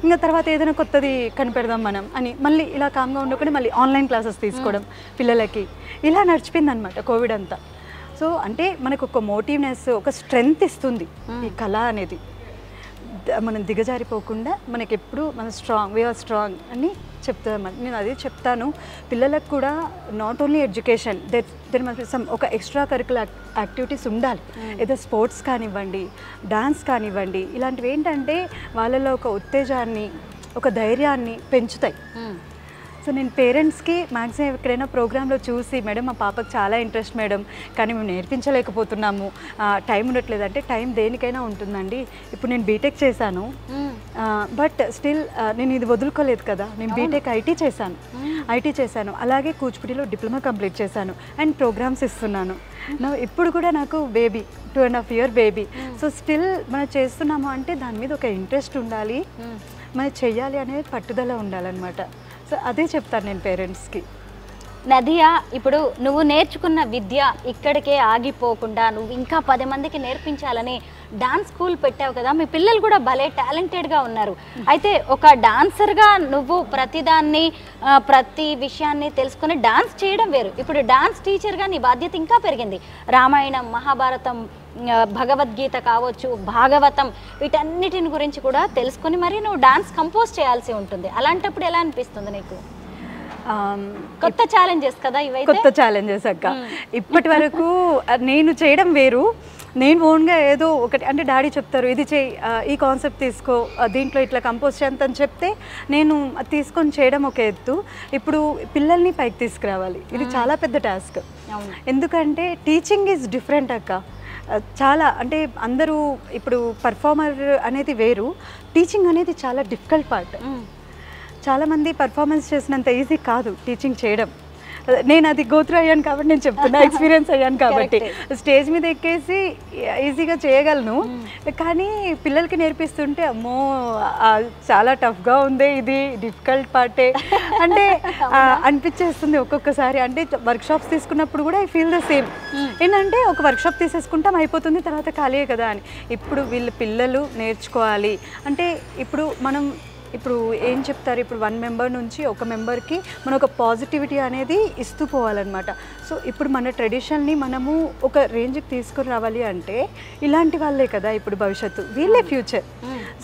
[SPEAKER 2] ఇంకా తర్వాత ఏదైనా కొత్తది కనిపెడదాం మనం అని మళ్ళీ ఇలా కామ్గా ఉండకుండా మళ్ళీ ఆన్లైన్ క్లాసెస్ తీసుకోవడం పిల్లలకి, ఇలా నడిచిపోయింది అనమాట కోవిడ్ అంతా. సో అంటే మనకు ఒక మోటివ్నెస్, ఒక స్ట్రెంగ్త్ ఇస్తుంది ఈ కళ అనేది. మనం దిగజారిపోకుండా మనకి ఎప్పుడు మన వీఆర్ స్ట్రాంగ్ అని చెప్తామని నేను అదే చెప్తాను పిల్లలకు కూడా. Not only education, there must be some ఒక ఎక్స్ట్రా కరికులర్ యాక్టివిటీస్ ఉండాలి. ఏదో స్పోర్ట్స్ కానివ్వండి, డాన్స్ కానివ్వండి, ఇలాంటివి ఏంటంటే వాళ్ళలో ఒక ఉత్తేజాన్ని, ఒక ధైర్యాన్ని పెంచుతాయి. సో నేను పేరెంట్స్కి మ్యాక్సిమం ఎక్కడైనా ప్రోగ్రాంలో చూసి మేడం మా పాపకు చాలా ఇంట్రెస్ట్ మేడం కానీ మేము నేర్పించలేకపోతున్నాము, టైం ఉండట్లేదు అంటే టైం దేనికైనా ఉంటుందండి. ఇప్పుడు నేను బీటెక్ చేశాను బట్ స్టిల్ నేను ఇది వదులుకోలేదు కదా. నేను బీటెక్ ఐటీ చేశాను, అలాగే కూచిపూడిలో డిప్లొమా కంప్లీట్ చేశాను అండ్ ప్రోగ్రామ్స్ ఇస్తున్నాను. ఇప్పుడు కూడా నాకు baby 2.5 year baby. So still మనం చేస్తున్నాము అంటే దాని మీద ఒక ఇంట్రెస్ట్ ఉండాలి, మనం చెయ్యాలి అనేది పట్టుదల ఉండాలన్నమాట. సో అదే చెప్తాను నేను పేరెంట్స్కి.
[SPEAKER 1] నదియా, ఇప్పుడు నువ్వు నేర్చుకున్న విద్య ఇక్కడికే ఆగిపోకుండా నువ్వు ఇంకా 10 మందికి నేర్పించాలని డాన్స్ స్కూల్ పెట్టావు కదా, మీ పిల్లలు కూడా భలే టాలెంటెడ్గా ఉన్నారు. అయితే ఒక డాన్సర్గా నువ్వు ప్రతిదాన్ని ప్రతి విషయాన్ని తెలుసుకుని డాన్స్ చేయడం వేరు, ఇప్పుడు డాన్స్ టీచర్గా నీ బాధ్యత ఇంకా పెరిగింది. రామాయణం, మహాభారతం, భగవద్గీత కావచ్చు, భాగవతం, వీటన్నిటిని గురించి కూడా తెలుసుకుని మరి నువ్వు డాన్స్ కంపోజ్ చేయాల్సి ఉంటుంది. అలాంటప్పుడు ఎలా అనిపిస్తుంది నీకు? కొత్త ఛాలెంజెస్ కదా ఇవైతే.
[SPEAKER 2] కొత్త ఛాలెంజెస్ అక్క. ఇప్పటి వరకు నేను చేయడం వేరు, నేను ఓన్గా ఏదో ఒకటి అంటే డాడీ చెప్తారు ఇది చేయి, ఈ కాన్సెప్ట్ తీసుకో, దీంట్లో ఇట్లా కంపోజ్ చేయంతని చెప్తే నేను తీసుకొని చేయడం ఒక ఎత్తు. ఇప్పుడు పిల్లల్ని పైకి తీసుకురావాలి, ఇది చాలా పెద్ద టాస్క్. ఎందుకంటే టీచింగ్ ఈజ్ డిఫరెంట్ అక్క. చాలా అంటే అందరూ ఇప్పుడు పర్ఫార్మర్ అనేది వేరు, టీచింగ్ అనేది చాలా డిఫికల్ట్ పార్ట్. చాలామంది పర్ఫార్మెన్స్ చేసినంత ఈజీ కాదు టీచింగ్ చేయడం. నేను అది గోత్రు అయ్యాను కాబట్టి నేను చెప్తున్నా, ఎక్స్పీరియన్స్ అయ్యాను కాబట్టి. స్టేజ్ మీద ఎక్కేసి ఈజీగా చేయగలను, కానీ పిల్లలకి నేర్పిస్తుంటే అమ్మో చాలా టఫ్గా ఉంది, ఇది డిఫికల్ట్ పార్టే అంటే అనిపించేస్తుంది ఒక్కొక్కసారి. అంటే వర్క్షాప్స్ తీసుకున్నప్పుడు కూడా ఐ ఫీల్ ద సేమ్. ఏంటంటే ఒక వర్క్షాప్ తీసేసుకుంటాం అయిపోతుంది, తర్వాత ఖాళీయే కదా అని. ఇప్పుడు వీళ్ళు పిల్లలు నేర్చుకోవాలి అంటే ఇప్పుడు ఏం చెప్తారు, ఇప్పుడు 1 మెంబర్ నుంచి ఒక మెంబర్కి మనం ఒక పాజిటివిటీ అనేది ఇస్తూ పోవాలన్నమాట. సో ఇప్పుడు మన ట్రెడిషన్ని మనము ఒక రేంజ్కి తీసుకుని రావాలి అంటే ఇలాంటి వాళ్ళే కదా ఇప్పుడు భవిష్యత్తు, వీళ్ళే ఫ్యూచర్.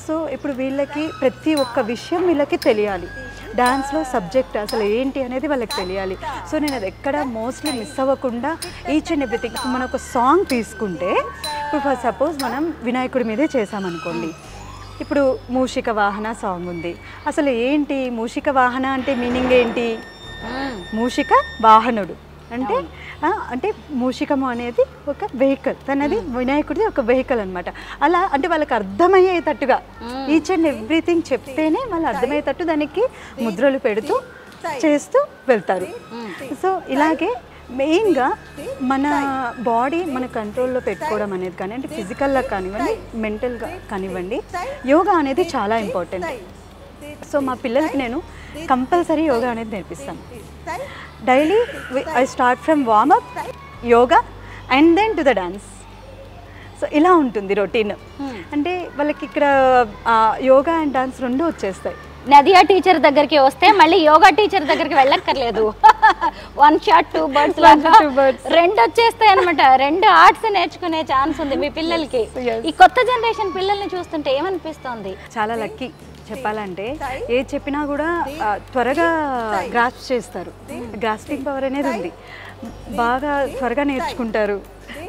[SPEAKER 2] సో ఇప్పుడు వీళ్ళకి ప్రతి ఒక్క విషయం వీళ్ళకి తెలియాలి, డాన్స్లో సబ్జెక్ట్ అసలు ఏంటి అనేది వాళ్ళకి తెలియాలి. సో నేను అది ఎక్కడ మోస్ట్లీ మిస్ అవ్వకుండా ఈచ్ అండ్ ఎవ్రీథింగ్. ఇప్పుడు మనం ఒక సాంగ్ తీసుకుంటే, ఇప్పుడు ఫర్ సపోజ్ మనం వినాయకుడి మీదే చేసామనుకోండి, ఇప్పుడు మూషిక వాహన సాంగ్ ఉంది, అసలు ఏంటి మూషిక వాహన అంటే మీనింగ్ ఏంటి? మూషిక వాహనుడు అంటే అంటే మూషికము అనేది ఒక వెహికల్, తనది వినాయకుడిది ఒక వెహికల్ అనమాట. అలా అంటే వాళ్ళకి అర్థమయ్యేటట్టుగా ఈచ్ అండ్ ఎవ్రీథింగ్ చెప్తేనే వాళ్ళు అర్థమయ్యేటట్టు దానికి ముద్రలు పెడుతూ చేస్తూ వెళ్తారు. సో ఇలాగే మెయిన్గా మన బాడీ మన కంట్రోల్లో పెట్టుకోవడం అనేది కానీ, అంటే ఫిజికల్గా కానివ్వండి, మెంటల్గా కానివ్వండి, యోగా అనేది చాలా ఇంపార్టెంట్. సో మా పిల్లలకి నేను కంపల్సరీ యోగా అనేది నేర్పిస్తాను. Daily I start from warm up, yoga and then to the dance. So ఇలా ఉంటుంది రొటీన్. అంటే వాళ్ళకి ఇక్కడ యోగా అండ్ డాన్స్ రెండు వచ్చేస్తాయి.
[SPEAKER 1] నదియా టీచర్ దగ్గరికి వస్తే మళ్ళీ యోగా టీచర్ దగ్గరికి వెళ్ళక్కర్లేదు, 1 shot 2 birds లాగా రెండు వచ్చేస్తాయి అనమాట. 2 ఆర్ట్స్ నేర్చుకునే ఛాన్స్ ఉంది మీ పిల్లలకి. ఈ కొత్త జనరేషన్ పిల్లల్ని చూస్తుంటే ఏమనిపిస్తుంది?
[SPEAKER 2] చాలా లక్కీ చెప్పాలంటే. ఏది చెప్పినా కూడా త్వరగా గ్రాస్ప్ చేస్తారు, గ్రాస్పింగ్ పవర్ అనేది ఉంది, బాగా త్వరగా నేర్చుకుంటారు.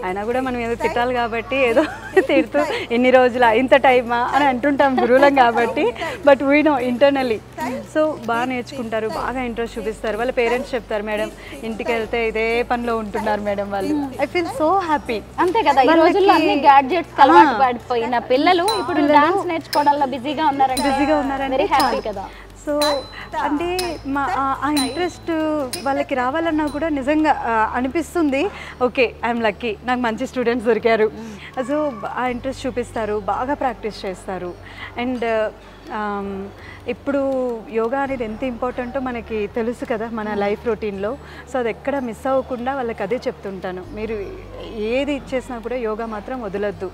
[SPEAKER 2] అయినా కూడా మనం ఏదో తిట్టాలి కాబట్టి ఏదో తిడుతూ ఎన్ని రోజుల ఇంత టైమా అని అంటుంటాం గురువులం కాబట్టి, but we know internally. So బాగా నేర్చుకుంటారు, బాగా ఇంట్రెస్ట్ చూపిస్తారు. వాళ్ళ పేరెంట్స్ చెప్తారు, మేడం ఇంటికి వెళ్తే ఇదే పనిలో ఉంటున్నారు మేడం వాళ్ళు. I feel so happy.
[SPEAKER 1] అంతే కదా, ఈ రోజుల్లో అన్ని గ్యాడ్జెట్స్ అలవాటు పడిపోయిన పిల్లలు ఇప్పుడు డాన్స్ నేర్చుకోవడంలో బిజీగా ఉన్నారంటే వెరీ హ్యాపీ కదా.
[SPEAKER 2] సో అంటే ఆ ఇంట్రెస్ట్ వాళ్ళకి రావాలన్నా కూడా నిజంగా అనిపిస్తుంది, ఓకే ఐఎమ్ లక్కీ, నాకు మంచి స్టూడెంట్స్ దొరికారు. సో ఆ ఇంట్రెస్ట్ చూపిస్తారు, బాగా ప్రాక్టీస్ చేస్తారు. అండ్ ఇప్పుడు యోగా అనేది ఎంత ఇంపార్టెంటో మనకి తెలుసు కదా మన లైఫ్ రొటీన్లో. సో అది ఎక్కడ మిస్ అవ్వకుండా వాళ్ళకి అదే చెప్తుంటాను, మీరు ఏది ఇచ్చేసినా కూడా యోగా మాత్రం వదలొద్దు.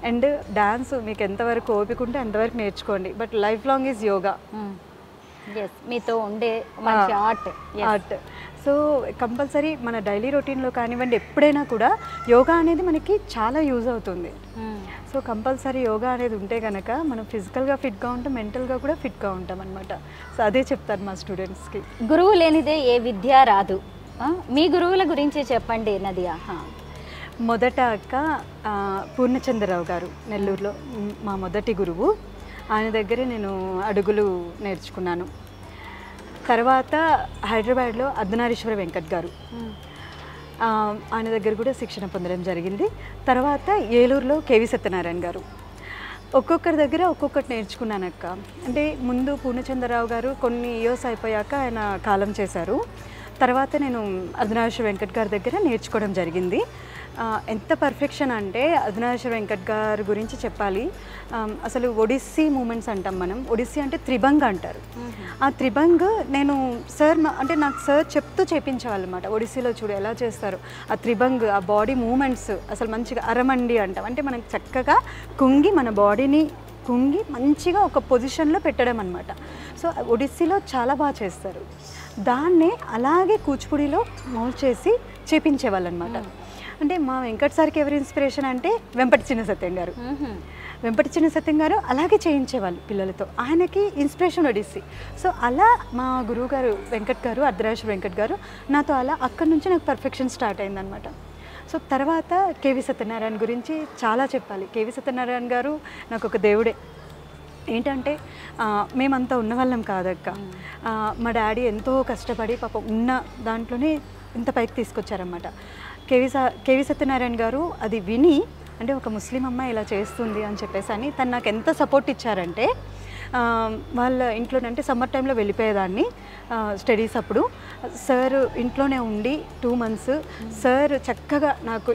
[SPEAKER 2] అండ్ డాన్స్ మీకు ఎంతవరకు ఓపిక ఉంటే అంతవరకు నేర్చుకోండి, but life long is yoga.
[SPEAKER 1] మీతో ఉండే మంచి
[SPEAKER 2] ఆర్ట్. సో కంపల్సరీ మన డైలీ రొటీన్లో కానివ్వండి, ఎప్పుడైనా కూడా యోగా అనేది మనకి చాలా యూజ్ అవుతుంది. సో కంపల్సరీ యోగా అనేది ఉంటే కనుక మనం ఫిజికల్గా ఫిట్గా ఉంటాం, మెంటల్గా కూడా ఫిట్గా ఉంటాం అనమాట. సో అదే చెప్తాను మా స్టూడెంట్స్కి.
[SPEAKER 1] గురువు లేనిదే ఏ విద్య రాదు. మీ గురువుల గురించి చెప్పండి నదియా.
[SPEAKER 2] మొదట అక్క పూర్ణచంద్రరావు గారు నెల్లూరులో మా మొదటి గురువు. ఆయన దగ్గరే నేను అడుగులు నేర్చుకున్నాను. తర్వాత హైదరాబాద్లో అర్ధనారీశ్వర వెంకట్ గారు, ఆయన దగ్గర కూడా శిక్షణ పొందడం జరిగింది. తర్వాత ఏలూరులో కేవి సత్యనారాయణ గారు. ఒక్కొక్కరి దగ్గర ఒక్కొక్కటి నేర్చుకున్నాను అక్క. అంటే ముందు పూర్ణచంద్రరావు గారు కొన్ని ఇయర్స్ అయిపోయాక ఆయన కాలం చేశారు. తర్వాత నేను అర్ధనారీశ్వర వెంకట్ గారి దగ్గర నేర్చుకోవడం జరిగింది. ఎంత పర్ఫెక్షన్ అంటే అధునాశ్వర వెంకట్ గారి గురించి చెప్పాలి. అసలు ఒడిస్సీ మూమెంట్స్ అంటాం మనం. ఒడిస్సీ అంటే త్రిభంగ్ అంటారు. ఆ త్రిభంగ్ నేను అంటే నాకు సార్ చెప్తూ చేపించేవాళ్ళు అనమాట. ఒడిస్సీలో చూడు ఎలా చేస్తారు ఆ త్రిభంగ్, ఆ బాడీ మూమెంట్స్ అసలు మంచిగా అరమండి అంటాం. అంటే మనం చక్కగా కుంగి మన బాడీని కుంగి మంచిగా ఒక పొజిషన్లో పెట్టడం అనమాట. సో ఒడిస్సీలో చాలా బాగా చేస్తారు. దాన్నే అలాగే కూచిపూడిలో మౌల్డ్ చేసి చేపించేవాళ్ళు అనమాట. అంటే మా వెంకట్ సార్కి ఎవరి ఇన్స్పిరేషన్ అంటే వెంపటి చిన్న సత్యం గారు. వెంపటి చిన్న సత్యం గారు అలాగే చేయించేవాళ్ళు పిల్లలతో. ఆయనకి ఇన్స్పిరేషన్ ఒడిస్సీ. సో అలా మా గురువు గారు వెంకట్ గారు, అర్ధరాజ వెంకట్ గారు నాతో అలా అక్కడి నుంచి నాకు పర్ఫెక్షన్ స్టార్ట్ అయిందనమాట. సో తర్వాత కేవి సత్యనారాయణ గురించి చాలా చెప్పాలి. కేవి సత్యనారాయణ గారు నాకు ఒక దేవుడే. ఏంటంటే మేమంతా ఉన్నవాళ్ళం కాదక్క. మా డాడీ ఎంతో కష్టపడి పాపం ఉన్న దాంట్లోనే ఇంత పైకి తీసుకొచ్చారన్నమాట. కేవి సత్యనారాయణ గారు అది విని, అంటే ఒక ముస్లిం అమ్మాయి ఇలా చేస్తుంది అని చెప్పేసి అని తను నాకు ఎంత సపోర్ట్ ఇచ్చారంటే, వాళ్ళ ఇంట్లోనంటే సమ్మర్ టైంలో వెళ్ళిపోయేదాన్ని స్టడీస్ అప్పుడు. సార్ ఇంట్లోనే ఉండి 2 months సార్ చక్కగా నాకు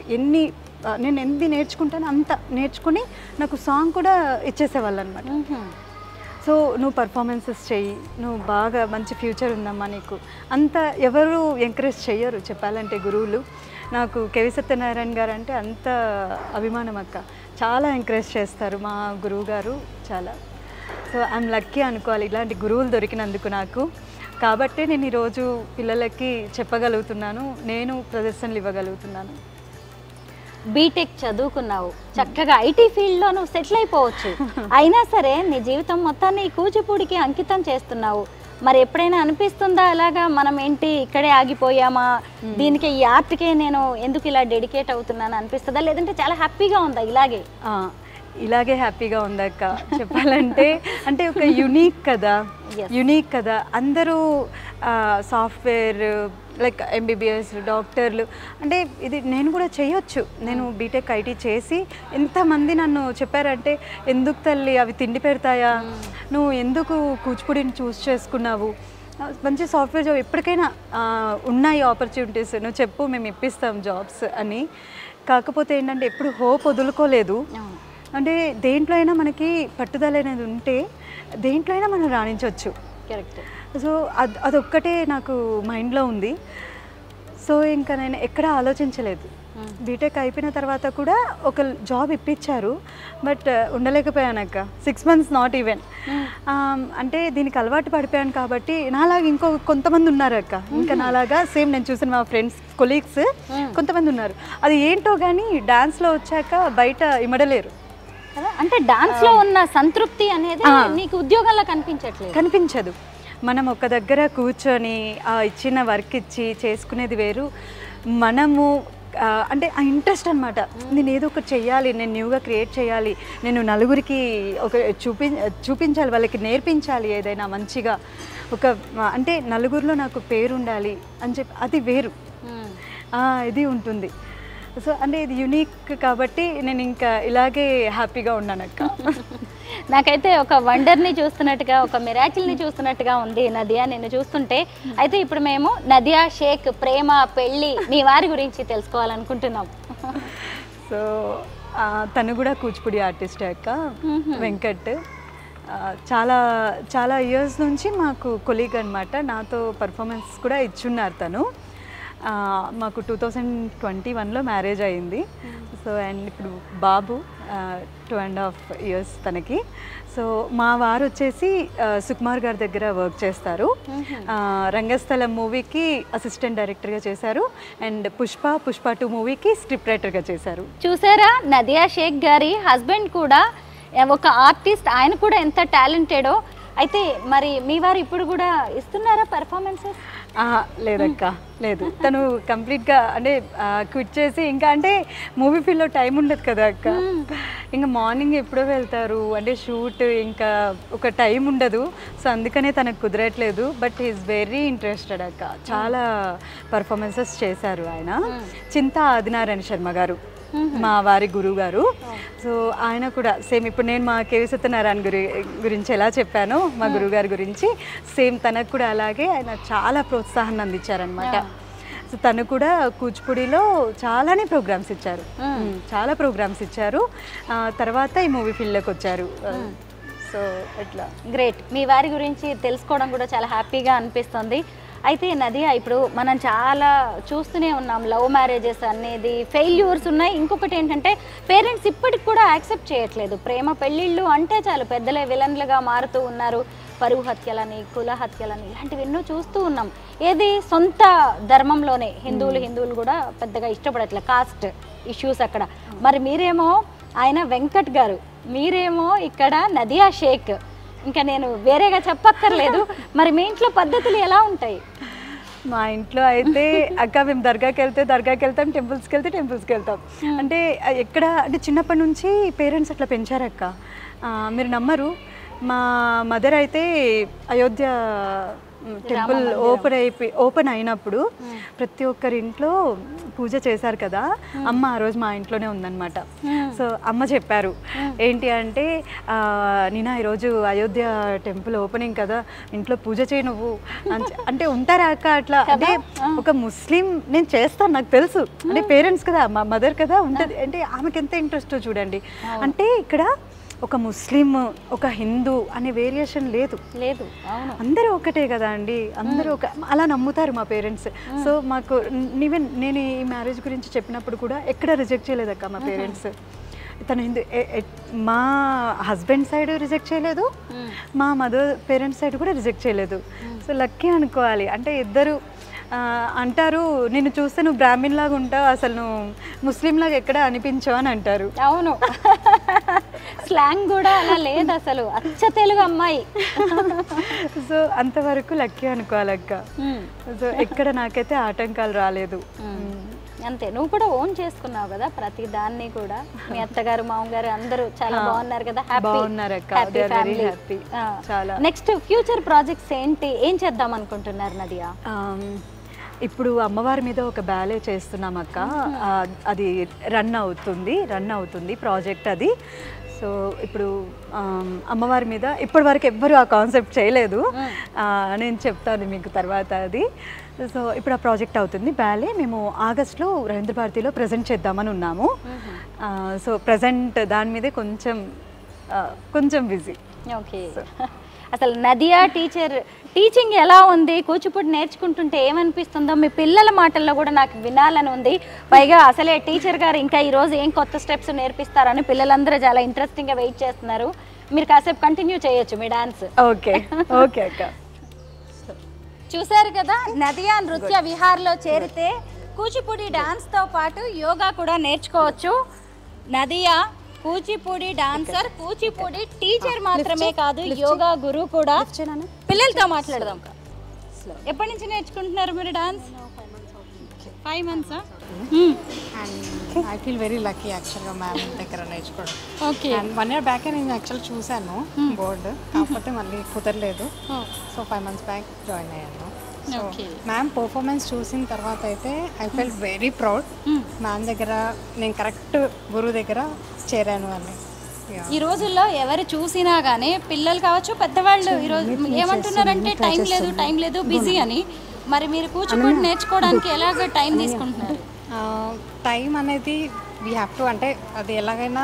[SPEAKER 2] నేను ఎన్ని నేర్చుకుంటానో అంత నేర్చుకుని నాకు సాంగ్ కూడా ఇచ్చేసేవాళ్ళు అనమాట. సో నువ్వు పర్ఫార్మెన్సెస్ చెయ్యి, నువ్వు బాగా మంచి ఫ్యూచర్ ఉందమ్మా నీకు, అంత ఎవరు ఎంకరేజ్ చెయ్యరు చెప్పాలంటే గురువులు. నాకు కేవి సత్యనారాయణ గారు అంటే అంత అభిమానం అక్క. చాలా ఎంకరేజ్ చేస్తారు మా గురువు గారు చాలా. సో ఐఎమ్ లక్కీ అనుకోవాలి ఇలాంటి గురువులు దొరికినందుకు నాకు. కాబట్టి నేను ఈరోజు పిల్లలకి చెప్పగలుగుతున్నాను, నేను ప్రదర్శనలు ఇవ్వగలుగుతున్నాను.
[SPEAKER 1] బీటెక్ చదువుకున్నావు, చక్కగా ఐటీ ఫీల్డ్లో నువ్వు సెటిల్ అయిపోవచ్చు. అయినా సరే నీ జీవితం మొత్తాన్ని కూచిపూడికి అంకితం చేస్తున్నావు. మరి ఎప్పుడైనా అనిపిస్తుందా అలాగా మనం ఏంటి ఇక్కడే ఆగిపోయామా, దీనికి ఈ ఆర్ట్కే నేను ఎందుకు ఇలా డెడికేట్ అవుతున్నాను అనిపిస్తుందా, లేదంటే చాలా హ్యాపీగా ఉందా
[SPEAKER 2] ఇలాగే హ్యాపీగా ఉందక్క చెప్పాలంటే. అంటే ఒక యునీక్ కదా అందరూ సాఫ్ట్వేర్ లైక్ ఎంబీబీఎస్ డాక్టర్లు, అంటే ఇది నేను కూడా చేయొచ్చు. నేను బీటెక్ ఐటీ చేసి ఎంతమంది నన్ను చెప్పారంటే, ఎందుకు తల్లి అవి తిండి పెడతాయా, నువ్వు ఎందుకు కూచిపూడిని చూస్ చేసుకున్నావు, మంచి సాఫ్ట్వేర్ జాబ్ ఎప్పటికైనా ఉన్నాయి ఆపర్చునిటీస్, నువ్వు చెప్పు మేము ఇప్పిస్తాం జాబ్స్ అని. కాకపోతే ఏంటంటే ఎప్పుడు హోప్ వదులుకోలేదు. అంటే దేంట్లో అయినా మనకి పట్టుదల అనేది ఉంటే దేంట్లో అయినా మనం రాణించవచ్చు.
[SPEAKER 1] కరెక్ట్.
[SPEAKER 2] సో అదొక్కటే నాకు మైండ్లో ఉంది. సో ఇంకా నేను ఎక్కడా ఆలోచించలేదు. బీటెక్ అయిపోయిన తర్వాత కూడా ఒక జాబ్ ఇప్పించారు, బట్ ఉండలేకపోయానక్క. 6 months not even. అంటే దీనికి అలవాటు పడిపోయాను కాబట్టి నాలాగా కొంతమంది ఉన్నారు అక్క. ఇంకా నాలాగా సేమ్ నేను చూసిన మా ఫ్రెండ్స్ కొలీగ్స్ కొంతమంది ఉన్నారు. అది ఏంటో కానీ డాన్స్లో వచ్చాక బయట ఇమడలేరు.
[SPEAKER 1] అంటే డాన్స్లో ఉన్న సంతృప్తి అనేది నీకు ఉద్యోగంలో కనిపించదు.
[SPEAKER 2] మనం ఒక దగ్గర కూర్చొని ఇచ్చిన వర్క్ ఇచ్చి చేసుకునేది వేరు. మనము అంటే ఆ ఇంట్రెస్ట్ అనమాట. నేను ఏదో ఒకటి చెయ్యాలి, నేను న్యూగా క్రియేట్ చేయాలి, నేను నలుగురికి ఒక చూపించాలి, వాళ్ళకి నేర్పించాలి ఏదైనా మంచిగా, ఒక అంటే నలుగురిలో నాకు పేరు ఉండాలి అని చెప్పి అది వేరు ఇది ఉంటుంది. సో అంటే ఇది యునీక్ కాబట్టి నేను ఇంకా ఇలాగే హ్యాపీగా ఉన్నానక్క.
[SPEAKER 1] నాకైతే ఒక వండర్ని చూస్తున్నట్టుగా, ఒక మిరాకిల్ని చూస్తున్నట్టుగా ఉంది నదియా నిన్ను చూస్తుంటే. అయితే ఇప్పుడు మేము నదియా షేక్ ప్రేమ పెళ్ళి మీ వారి గురించి తెలుసుకోవాలనుకుంటున్నాం.
[SPEAKER 2] సో తను కూడా కూచిపూడి ఆర్టిస్ట్ అక్క, వెంకట్. చాలా చాలా ఇయర్స్ నుంచి మాకు కొలీగ్ అనమాట. నాతో పర్ఫార్మెన్స్ కూడా ఇచ్చున్నారు తను. మాకు 2021లో మ్యారేజ్ అయింది. సో అండ్ ఇప్పుడు బాబు 2.5 years తనకి. సో మా వారు వచ్చేసి సుకుమార్ గారి దగ్గర వర్క్ చేస్తారు. రంగస్థలం మూవీకి అసిస్టెంట్ డైరెక్టర్గా చేశారు, అండ్ పుష్ప 2 మూవీకి స్క్రిప్ట్ రైటర్గా చేశారు.
[SPEAKER 1] చూసారా, నదియా షేక్ గారి హస్బెండ్ కూడా ఒక ఆర్టిస్ట్, ఆయన కూడా ఎంత టాలెంటెడో. అయితే మరి మీ వారు ఇప్పుడు కూడా ఇస్తున్నారా పర్ఫార్మెన్సెస్?
[SPEAKER 2] లేదక్క, లేదు. తను కంప్లీట్గా అంటే క్విట్ చేసి, ఇంకా అంటే మూవీ ఫీల్డ్లో టైం ఉండదు కదా అక్క. ఇంకా మార్నింగ్ ఎప్పుడో వెళ్తారు, అంటే షూట్ ఇంకా ఒక టైం ఉండదు. సో అందుకనే తనకు కుదరట్లేదు. బట్ ఈజ్ వెరీ ఇంట్రెస్టెడ్ అక్క. చాలా పర్ఫార్మెన్సెస్ చేశారు ఆయన. చింతా ఆదినారాయణ శర్మ గారు మా వారి గురువు గారు. సో ఆయన కూడా సేమ్ ఇప్పుడు నేను మా కేవి సత్యనారాయణ గురించి ఎలా చెప్పానో మా గురువు గారి గురించి, సేమ్ తనకు కూడా అలాగే ఆయన చాలా ప్రోత్సాహాన్ని అందించారనమాట. సో తను కూడా కూచిపూడిలో చాలానే ప్రోగ్రామ్స్ ఇచ్చారు, చాలా ప్రోగ్రామ్స్ ఇచ్చారు. తర్వాత ఈ మూవీ ఫీల్డ్లోకి వచ్చారు. సో ఎట్లా
[SPEAKER 1] గ్రేట్. మీ వారి గురించి తెలుసుకోవడం కూడా చాలా హ్యాపీగా అనిపిస్తుంది. అయితే నదియా, ఇప్పుడు మనం చాలా చూస్తూనే ఉన్నాం, లవ్ మ్యారేజెస్ అనేది ఫెయిల్యూర్స్ ఉన్నాయి. ఇంకొకటి ఏంటంటే పేరెంట్స్ ఇప్పటికి కూడా యాక్సెప్ట్ చేయట్లేదు. ప్రేమ పెళ్ళిళ్ళు అంటే చాలు పెద్దలే విలన్లుగా మారుతూ ఉన్నారు. పరువు హత్యలని, కుల హత్యలని, ఇలాంటివి ఎన్నో చూస్తూ ఉన్నాం. ఏది సొంత ధర్మంలోనే హిందువులు కూడా పెద్దగా ఇష్టపడట్లేదు, కాస్ట్ ఇష్యూస్ అక్కడ. మరి మీరేమో ఆయన వెంకట్ గారు, మీరేమో ఇక్కడ నదియా షేక్. ఇంకా నేను వేరేగా చెప్పక్కర్లేదు. మరి మీ ఇంట్లో పద్ధతులు ఎలా ఉంటాయి?
[SPEAKER 2] మా ఇంట్లో అయితే అక్క మేము దర్గాకి వెళ్తాం, టెంపుల్స్కి వెళ్తాం. అంటే ఎక్కడ అంటే చిన్నప్పటి నుంచి పేరెంట్స్ అట్లా పెంచారక్క. మీరు నమ్మరు, మా మదర్ అయితే అయోధ్య టెంపుల్ ఓపెన్ అయినప్పుడు ప్రతి ఒక్కరి ఇంట్లో పూజ చేశారు కదా, అమ్మ ఆ రోజు మా ఇంట్లోనే ఉందన్నమాట. సో అమ్మ చెప్పారు ఏంటి అంటే, నేనా ఈరోజు అయోధ్య టెంపుల్ ఓపెనింగ్ కదా, ఇంట్లో పూజ చేయి నువ్వు అంటే ఉంటారా అక్క అట్లా. అంటే ఒక ముస్లిం నేను చేస్తాను, నాకు తెలుసు అంటే పేరెంట్స్ కదా, మా మదర్ కదా ఉంటుంది. అంటే ఆమెకి ఎంత ఇంట్రెస్ట్ చూడండి. అంటే ఇక్కడ ఒక ముస్లిం ఒక హిందూ అనే వేరియేషన్ లేదు. అందరూ ఒకటే కదా అండి, అందరూ అలా నమ్ముతారు మా పేరెంట్స్. సో మాకు ఈవెన్ నేను ఈ మ్యారేజ్ గురించి చెప్పినప్పుడు కూడా ఎక్కడ రిజెక్ట్ చేయలేదక్క మా పేరెంట్స్. తను హిందూ, మా హస్బెండ్ సైడ్ రిజెక్ట్ చేయలేదు, మా మదర్ పేరెంట్స్ సైడ్ కూడా రిజెక్ట్ చేయలేదు. సో లక్కీ అనుకోవాలి. అంటే ఇద్దరు అంటారు, నిన్ను చూస్తే నువ్వు బ్రాహ్మణ్ లాగా ఉంటావు, అసలు నువ్వు ముస్లిం లాగా ఎక్కడ అనిపించావు అని అంటారు.
[SPEAKER 1] అవును, స్లాంగ్ కూడా అలా లేదు అసలు, అచ్చ తెలుగు అమ్మాయి.
[SPEAKER 2] సో అంతవరకు లక్కీ అనుకోవాలక్క. సో ఎక్కడ నాకైతే ఆటంకాలు రాలేదు.
[SPEAKER 1] అంతే, నువ్వు కూడా ఓన్ చేసుకున్నావు కదా ప్రతి దాన్ని కూడా. మీ అత్తగారు మామగారు అందరూ చాలా బాగున్నారు కదా? నెక్స్ట్ ఫ్యూచర్ ప్రాజెక్ట్స్ ఏంటి, ఏం చేద్దాం అనుకుంటున్నారు నదియా?
[SPEAKER 2] ఇప్పుడు అమ్మవారి మీద ఒక బ్యాలే చేస్తున్నాం అక్క. అది రన్ అవుతుంది ప్రాజెక్ట్ అది. సో ఇప్పుడు అమ్మవారి మీద ఇప్పటి వరకు ఎవ్వరు ఆ కాన్సెప్ట్ చేయలేదు, నేను చెప్తాను మీకు తర్వాత అది. సో ఇప్పుడు ఆ ప్రాజెక్ట్ అవుతుంది బ్యాలే. మేము ఆగస్ట్లో రవీంద్ర భారతిలో ప్రజెంట్ చేద్దామని ఉన్నాము. సో ప్రజెంట్ దాని మీదే కొంచెం బిజీ.
[SPEAKER 1] ఓకే, అసలు నదియా టీచింగ్ ఎలా ఉంది? కూచిపూడి నేర్చుకుంటుంటే ఏమనిపిస్తుందో మీ పిల్లల మాటల్లో కూడా నాకు వినాలని ఉంది. పైగా అసలే టీచర్ గారు ఇంకా ఈరోజు ఏం కొత్త స్టెప్స్ నేర్పిస్తారని పిల్లలందరూ చాలా ఇంట్రెస్టింగ్గా వెయిట్ చేస్తున్నారు. మీరు కాసేపు కంటిన్యూ చేయొచ్చు మీ డాన్స్.
[SPEAKER 2] ఓకే అక్క.
[SPEAKER 1] చూసారు కదా, నదియా నృత్య విహార్లో చేరితే కూచిపూడి డాన్స్తో పాటు యోగా కూడా నేర్చుకోవచ్చు. నదియా కూచిపూడి డాన్సర్, కూచిపూడి టీచర్ మాత్రమే కాదు, యోగా గురువు కూడా. పిల్లలతో మాట్లాడదాం. ఎప్పటి నుంచి నేర్చుకుంటున్నారు మీరు dance? 5 months.
[SPEAKER 3] I feel very lucky యాక్చువల్గా మ్యామ్ దగ్గర నేర్చుకోవడం.
[SPEAKER 1] ఓకే,
[SPEAKER 3] 1 year బ్యాకే నేను యాక్చువల్ చూశాను బోర్డు, కాకపోతే మళ్ళీ కుదరలేదు. సో 5 months బ్యాక్ జాయిన్ అయ్యాను. సో మ్యామ్ పర్ఫార్మెన్స్ చూసిన తర్వాత అయితే I fell very proud. Ma'am దగ్గర నేను కరెక్ట్ గురువు దగ్గర చేరాను అని.
[SPEAKER 1] ఈ రోజుల్లో ఎవరు చూసినా కానీ పిల్లలు కావచ్చు పెద్దవాళ్ళు ఈరోజు ఏమంటున్నారంటే టైం లేదు బిజీ అని. మరి మీరు కూచిపూడి నేర్చుకోవడానికి ఎలాగ టైం తీసుకుంటున్నారు?
[SPEAKER 3] టైం అనేది వీ హ్యావ్ టు, అంటే అది ఎలాగైనా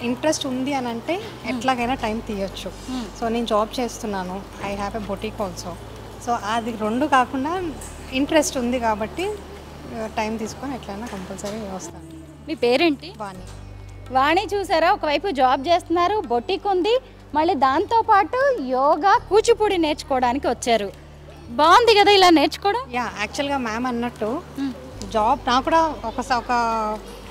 [SPEAKER 3] ఇంట్రెస్ట్ ఉంది అని అంటే ఎట్లాగైనా టైం తీయొచ్చు. సో నేను జాబ్ చేస్తున్నాను, I have a boutique also. So అది 2 కాకుండా ఇంట్రెస్ట్ ఉంది కాబట్టి టైం తీసుకొని ఎట్లయినా కంపల్సరీ వస్తాను.
[SPEAKER 1] మీ పేరేంటి? వాణి. చూసారా, ఒకవైపు జాబ్ చేస్తున్నారు, బొటిక్ ఉంది, మళ్ళీ దాంతోపాటు యోగా కూచిపూడి నేర్చుకోవడానికి వచ్చారు. బాగుంది కదా ఇలా నేర్చుకోవడం?
[SPEAKER 3] యాక్చువల్గా మ్యామ్ అన్నట్టు జాబ్ నాకు కూడా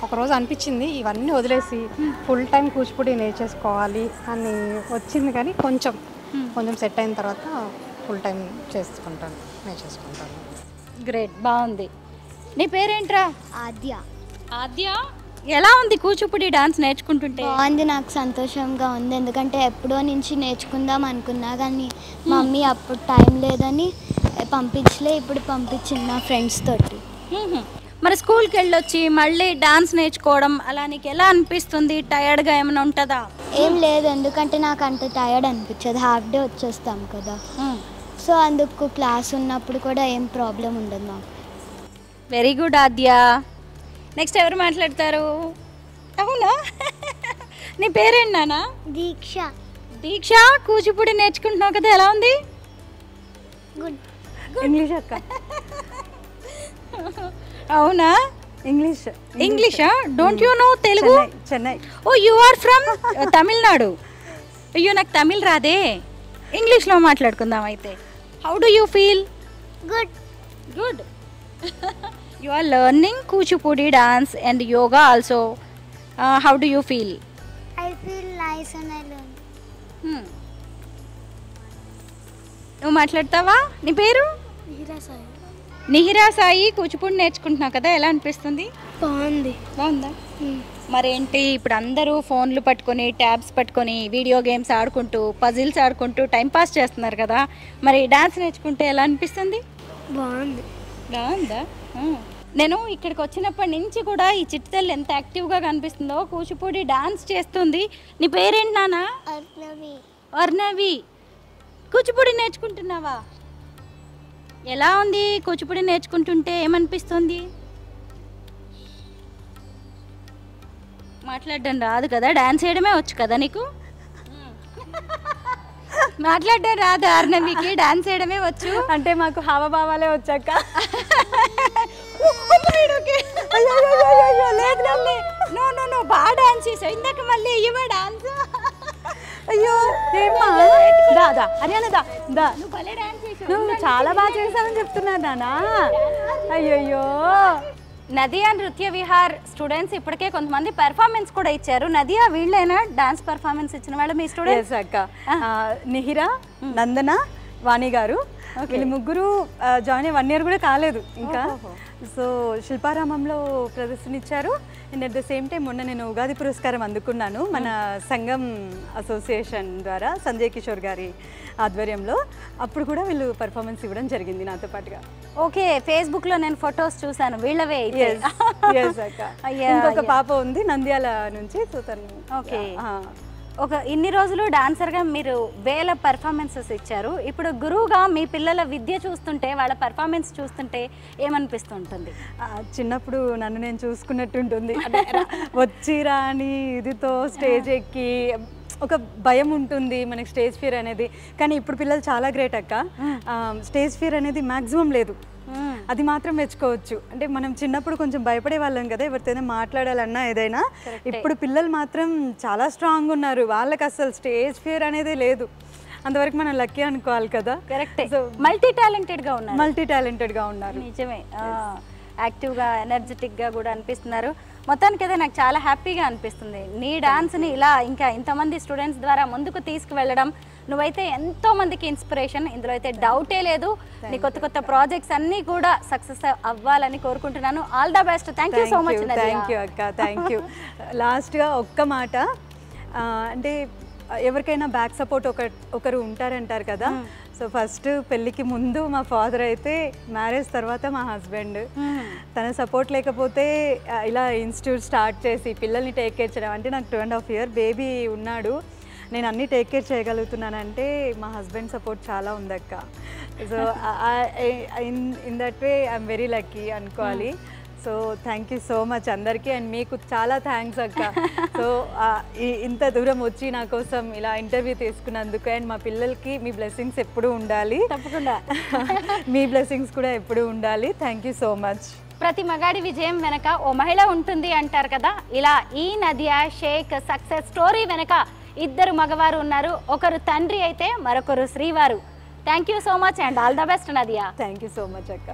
[SPEAKER 3] ఒక రోజు అనిపించింది ఇవన్నీ వదిలేసి ఫుల్ టైం కూచిపూడి నేర్చేసుకోవాలి అని వచ్చింది. కానీ కొంచెం సెట్ అయిన తర్వాత ఫుల్ టైం నేర్చేసుకుంటాను.
[SPEAKER 1] గ్రేట్, బాగుంది. నీ పేరేంట్రా?
[SPEAKER 4] ఆద్య.
[SPEAKER 1] ఎలా ఉంది కూచిపూడి డాన్స్ నేర్చుకుంటుంటే?
[SPEAKER 4] బాగుంది, నాకు సంతోషంగా ఉంది. ఎందుకంటే ఎప్పుడో నుంచి నేర్చుకుందాం అనుకున్నా కానీ మమ్మీ అప్పుడు టైం లేదని పంపించలే, ఇప్పుడు పంపించింది నా ఫ్రెండ్స్ తోటి.
[SPEAKER 1] మరి స్కూల్కి వెళ్ళొచ్చి మళ్ళీ డాన్స్ నేర్చుకోవడం అలా నీకు ఎలా అనిపిస్తుంది? టయర్డ్గా ఏమైనా ఉంటుందా?
[SPEAKER 4] ఏం లేదు, ఎందుకంటే నాకు అంత టయర్డ్ అనిపించదు, హాఫ్ డే వచ్చేస్తాం కదా. సో అందుకు క్లాస్ ఉన్నప్పుడు కూడా ఏం ప్రాబ్లం ఉండదు మాకు.
[SPEAKER 1] వెరీ గుడ్ ఆద్య. నెక్స్ట్ ఎవరు మాట్లాడతారు? అవునా? నీ పేరేంటి నాన్న?
[SPEAKER 4] దీక్ష.
[SPEAKER 1] దీక్ష, కూచిపూడి నేర్చుకుంటున్నావు కదా, ఎలా ఉంది?
[SPEAKER 4] గుడ్.
[SPEAKER 2] ఇంగ్లీష్ అక్క.
[SPEAKER 1] అవునా?
[SPEAKER 2] ఇంగ్లీషా?
[SPEAKER 1] Don't you know Telugu?
[SPEAKER 2] Chennai.
[SPEAKER 1] Oh you are from Tamil Nadu. అయ్యో నాకు తమిళ్ రాదే, ఇంగ్లీష్లో మాట్లాడుకుందాం అయితే. How do you feel?
[SPEAKER 4] Good.
[SPEAKER 1] Good. You are learning Kuchipudi dance and yoga also. How do you feel?
[SPEAKER 4] I feel nice and I learn.
[SPEAKER 1] నువ్వు మాట్లాడతావా? నీ పేరు? నిహిరా సాయి. కూచిపూడి నేర్చుకుంటున్నావు కదా, ఎలా అనిపిస్తుంది? బాగుందా? మరేంటి ఇప్పుడు అందరూ ఫోన్లు పట్టుకొని, ట్యాబ్స్ పట్టుకొని, వీడియో గేమ్స్ ఆడుకుంటూ, పజిల్స్ ఆడుకుంటూ టైంపాస్ చేస్తున్నారు కదా, మరి డాన్స్ నేర్చుకుంటే ఎలా అనిపిస్తుంది? బాగుందా? నేను ఇక్కడికి వచ్చినప్పటి నుంచి కూడా ఈ చిట్టుతల్లి ఎంత యాక్టివ్గా కనిపిస్తుందో, కూచిపూడి డాన్స్ చేస్తుంది. నీ పేరేంటి నాన్న? అర్ణవి. కూచిపూడి నేర్చుకుంటున్నావా? ఎలా ఉంది కూచిపూడి నేర్చుకుంటుంటే? ఏమనిపిస్తుంది? మాట్లాడడం రాదు కదా, డాన్స్ చేయడమే వచ్చు కదా నీకు? మాట్లాడడం రాదు అర్ణవికి, డాన్స్ చేయడమే వచ్చు.
[SPEAKER 2] అంటే మాకు హావభావాలే వచ్చాక.
[SPEAKER 1] బాగా డాన్స్ చేసావు ఇందాక, మళ్ళీ ఇవ్వ డాన్స్.
[SPEAKER 2] అయ్యో ఏమ్మా, దా హర్యానా దా.
[SPEAKER 1] నువ్వు భలే డాన్స్ చేసావు.
[SPEAKER 2] నువ్వు చాలా బాగా చేసావని చెప్తున్నారు నానా. అయ్యయ్యో.
[SPEAKER 1] నదియా నృత్య విహార్ స్టూడెంట్స్ ఇప్పటికే కొంతమంది పెర్ఫార్మెన్స్ కూడా ఇచ్చారు. నదియా వీళ్ళైనా డాన్స్ పెర్ఫార్మెన్స్ ఇచ్చిన వాళ్ళు మీ స్టూడెంట్స్?
[SPEAKER 2] అక్క, నిహిరా, నందన, వాణి గారు, వీళ్ళు ముగ్గురు జాయిన్ అయ్యి 1 year కూడా కాలేదు ఇంకా. సో శిల్పారామంలో ప్రదర్శన ఇచ్చారు. And at the same time మొన్న నేను ఉగాది పురస్కారం అందుకున్నాను మన సంఘం అసోసియేషన్ ద్వారా, సంజయ్ కిషోర్ గారి ఆధ్వర్యంలో. అప్పుడు కూడా వీళ్ళు పర్ఫార్మెన్స్ ఇవ్వడం జరిగింది నాతో పాటుగా.
[SPEAKER 1] ఓకే, ఫేస్బుక్లో నేను ఫొటోస్ చూసాను వీళ్ళవే.
[SPEAKER 2] ఇంకొక పాప ఉంది నంద్యాల నుంచి. సో తను
[SPEAKER 1] ఓకే. ఒక ఇన్ని రోజులు డాన్సర్గా మీరు వేల పర్ఫార్మెన్సెస్ ఇచ్చారు. ఇప్పుడు గురువుగా మీ పిల్లల విద్య చూస్తుంటే, వాళ్ళ పర్ఫార్మెన్స్ చూస్తుంటే ఏమనిపిస్తుంటుంది?
[SPEAKER 2] చిన్నప్పుడు నన్ను నేను చూసుకున్నట్టుంటుంది. వచ్చి రాని ఇదితో స్టేజ్ ఎక్కి ఒక భయం ఉంటుంది మనకి, స్టేజ్ ఫియర్ అనేది. కానీ ఇప్పుడు పిల్లలు చాలా గ్రేట్ అక్క. స్టేజ్ ఫియర్ అనేది మ్యాక్సిమం లేదు, అది మాత్రం మెచ్చుకోవచ్చు. అంటే మనం చిన్నప్పుడు కొంచెం భయపడే వాళ్ళం కదా ఎవరితోనే మాట్లాడాలన్నా ఏదైనా. ఇప్పుడు పిల్లలు మాత్రం చాలా స్ట్రాంగ్ ఉన్నారు, వాళ్ళకి అసలు స్టేజ్ ఫియర్ అనేది లేదు. అంతవరకు మనం లక్కీ అనుకోవాలి కదా.
[SPEAKER 1] కరెక్టే. మల్టీ టాలెంటెడ్గా ఉన్నారు. నిజమే. యాక్టివ్గా, ఎనర్జెటిక్గా కూడా అనిపిస్తున్నారు. మొత్తానికి అయితే నాకు చాలా హ్యాపీగా అనిపిస్తుంది నీ డాన్స్ని ఇలా ఇంకా ఇంతమంది స్టూడెంట్స్ ద్వారా ముందుకు తీసుకువెళ్ళడం. నువ్వైతే ఎంతో మందికి ఇన్స్పిరేషన్, ఇందులో అయితే డౌటే లేదు. నీ కొత్త కొత్త ప్రాజెక్ట్స్ అన్నీ కూడా సక్సెస్ అవ్వాలని కోరుకుంటున్నాను. All the best. Thank you so much.
[SPEAKER 2] Thank you అక్క, థ్యాంక్ యూ. లాస్ట్గా ఒక్క మాట, అంటే ఎవరికైనా బ్యాక్ సపోర్ట్ ఒకరు ఉంటారంటారు కదా. సో ఫస్ట్ పెళ్ళికి ముందు మా ఫాదర్ అయితే, మ్యారేజ్ తర్వాత మా హస్బెండ్. తన సపోర్ట్ లేకపోతే ఇలా ఇన్స్టిట్యూట్ స్టార్ట్ చేసి పిల్లల్ని టేక్ కేర్ చేయడం, అంటే నాకు 2.5 year బేబీ ఉన్నాడు, నేను అన్నీ టేక్ కేర్ చేయగలుగుతున్నానంటే మా హస్బెండ్ సపోర్ట్ చాలా ఉందక్క. So in that way I'm very lucky అనుకోవాలి. So thank you so much అందరికీ. అండ్ మీకు చాలా థ్యాంక్స్ అక్క. సో ఇంత దూరం వచ్చి నా కోసం ఇలా ఇంటర్వ్యూ తీసుకున్నందుకు. అండ్ మా పిల్లలకి మీ బ్లెస్సింగ్స్ ఎప్పుడూ ఉండాలి.
[SPEAKER 1] తప్పకుండా
[SPEAKER 2] మీ బ్లెస్సింగ్స్ కూడా ఎప్పుడూ ఉండాలి. Thank you so much.
[SPEAKER 1] ప్రతి మగాడి విజయం వెనక ఓ మహిళ ఉంటుంది అంటారు కదా. ఇలా ఈ నదియా షేక్ సక్సెస్ స్టోరీ వెనక 2 మగవారు ఉన్నారు. ఒకరు తండ్రి అయితే మరొకరు శ్రీవారు. Thank you so much and all the best Nadiya.
[SPEAKER 2] Thank you so much అక్క.